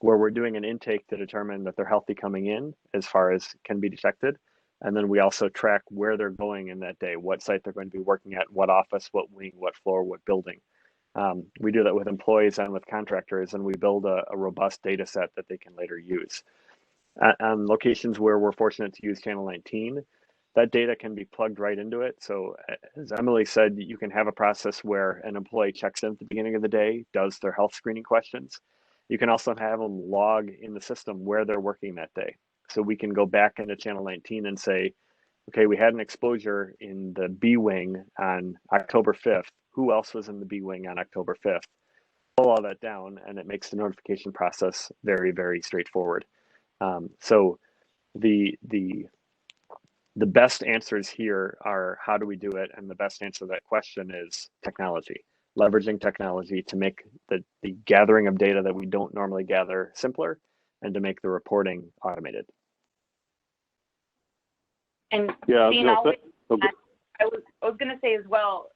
where we're doing an intake to determine that they're healthy coming in as far as can be detected. And then we also track where they're going in that day, what site they're going to be working at, what office, what wing, what floor, what building. We do that with employees and with contractors, and we build a robust data set that they can later use. On locations where we're fortunate to use Channel 19, that data can be plugged right into it. So as Emily said, you can have a process where an employee checks in at the beginning of the day, does their health screening questions. You can also have them log in the system where they're working that day. So we can go back into Channel 19 and say, okay, we had an exposure in the B wing on October 5th. Who else was in the B wing on October 5th? Pull all that down, and it makes the notification process very, very straightforward. So the best answers here are how do we do it? And the best answer to that question is technology, leveraging technology to make the gathering of data that we don't normally gather simpler and to make the reporting automated. And yeah, Dean, no, I was going to say as well,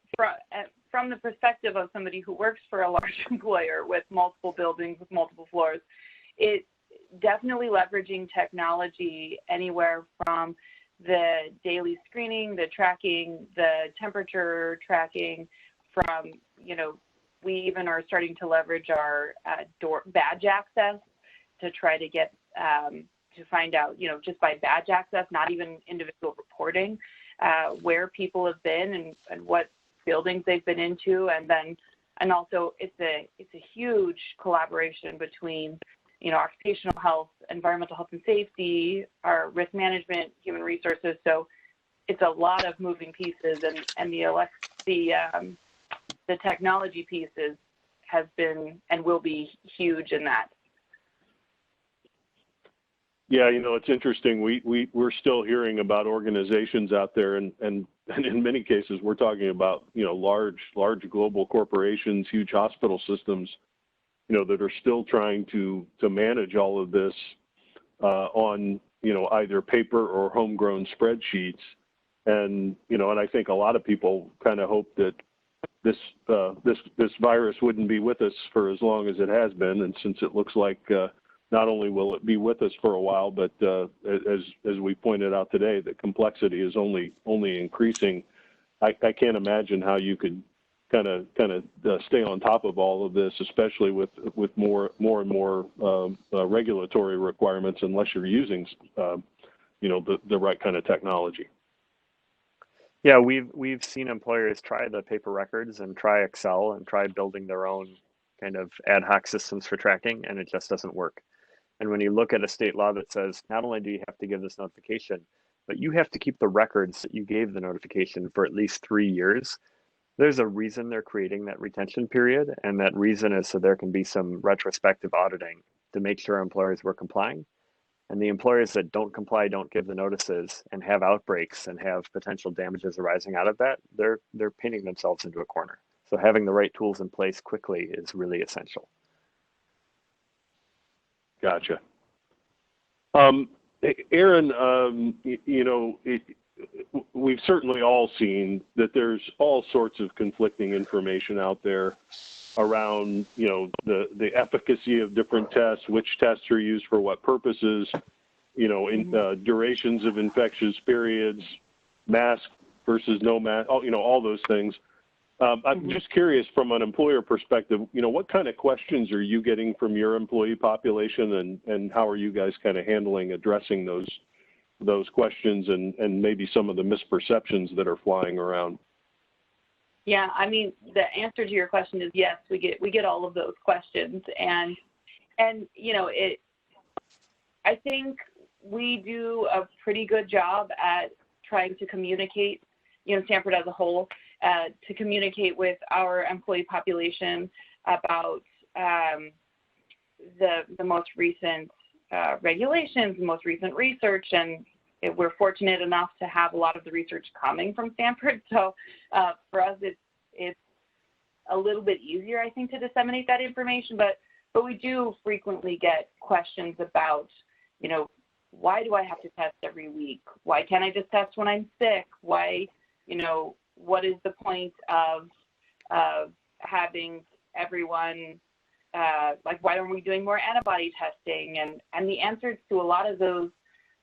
from the perspective of somebody who works for a large employer with multiple buildings, with multiple floors, it definitely leveraging technology anywhere from the daily screening, the tracking, the temperature tracking, from, we even are starting to leverage our door badge access to try to get, to find out, just by badge access, not even individual reporting, where people have been and what buildings they've been into. And also it's a huge collaboration between, occupational health, environmental health and safety, our risk management, human resources. So it's a lot of moving pieces, and the technology pieces has been and will be huge in that. Yeah, it's interesting. We're still hearing about organizations out there, and in many cases, we're talking about, large global corporations, huge hospital systems, that are still trying to manage all of this on, either paper or homegrown spreadsheets. And, and I think a lot of people kind of hope that this virus wouldn't be with us for as long as it has been. And since it looks like not only will it be with us for a while, but as we pointed out today, the complexity is only increasing. I can't imagine how you could kind of stay on top of all of this, especially with more and more regulatory requirements, unless you're using the right kind of technology. Yeah, we've seen employers try the paper records and try Excel and try building their own kind of ad hoc systems for tracking, and it just doesn't work. And when you look at a state law that says not only do you have to give this notification, but you have to keep the records that you gave the notification for at least 3 years, there's a reason they're creating that retention period, and that reason is so there can be some retrospective auditing to make sure employers were complying. And the employers that don't comply, don't give the notices, and have outbreaks and have potential damages arising out of that, they're painting themselves into a corner. So having the right tools in place quickly is really essential. Gotcha. Aaron, we've certainly all seen that there's all sorts of conflicting information out there around, the efficacy of different tests, which tests are used for what purposes, durations of infectious periods, mask versus no mask, all those things. I'm just curious from an employer perspective, what kind of questions are you getting from your employee population, and how are you guys kind of addressing those questions and maybe some of the misperceptions that are flying around? Yeah, I mean, the answer to your question is yes. We get all of those questions, and I think we do a pretty good job at trying to communicate, Stanford as a whole, to communicate with our employee population about the most recent regulations, the most recent research, and we're fortunate enough to have a lot of the research coming from Stanford. So for us, it's a little bit easier, I think, to disseminate that information. But we do frequently get questions about, you know, why do I have to test every week? Why can't I just test when I'm sick? Why, you know, what is the point of having everyone, like, why aren't we doing more antibody testing? And the answers to a lot of those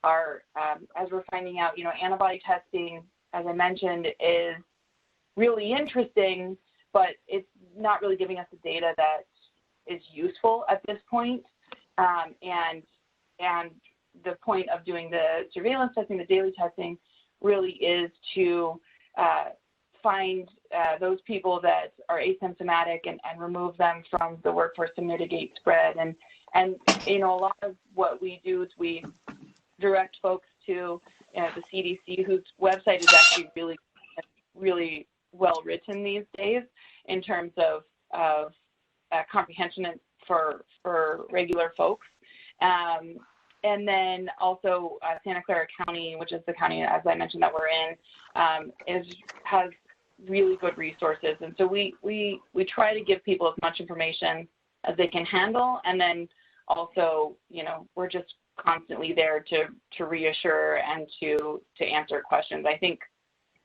are, as we're finding out, you know, antibody testing, as I mentioned, is really interesting, but it's not really giving us the data that is useful at this point. And the point of doing the surveillance testing, the daily testing, really is to find those people that are asymptomatic and remove them from the workforce to mitigate spread. And you know, a lot of what we do is we direct folks to the CDC, whose website is actually really well written these days in terms of comprehension for regular folks. And then also Santa Clara County, which is the county, as I mentioned, that we're in, has really good resources. And so we try to give people as much information as they can handle. And then also, you know, we're just constantly there to reassure and to answer questions. I think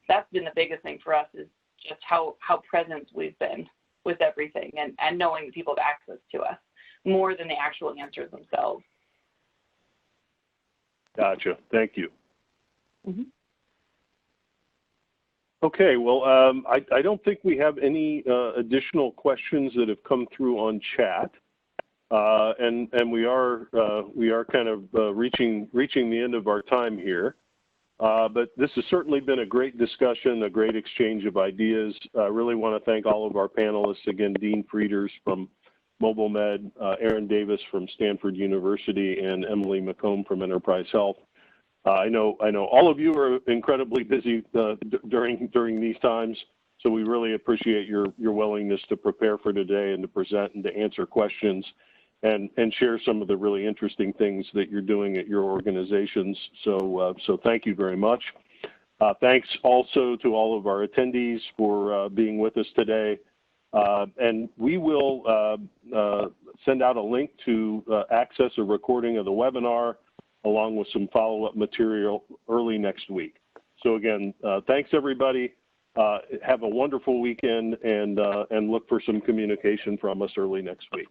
that's been the biggest thing for us, is just how present we've been with everything and knowing that people have access to us more than the actual answers themselves. Gotcha. Thank you. Mm-hmm. Okay, well, I don't think we have any additional questions that have come through on chat, and we are kind of reaching the end of our time here. But this has certainly been a great discussion, a great exchange of ideas. I really want to thank all of our panelists again: Dean Frieders from Mobile Med, Aaron Davis from Stanford University, and Emily McComb from Enterprise Health. I know all of you are incredibly busy during these times, so we really appreciate your willingness to prepare for today and to present and to answer questions and share some of the really interesting things that you're doing at your organizations. So thank you very much. Thanks also to all of our attendees for being with us today. And we will send out a link to access a recording of the webinar, along with some follow-up material early next week. So again, thanks everybody. Have a wonderful weekend, and look for some communication from us early next week.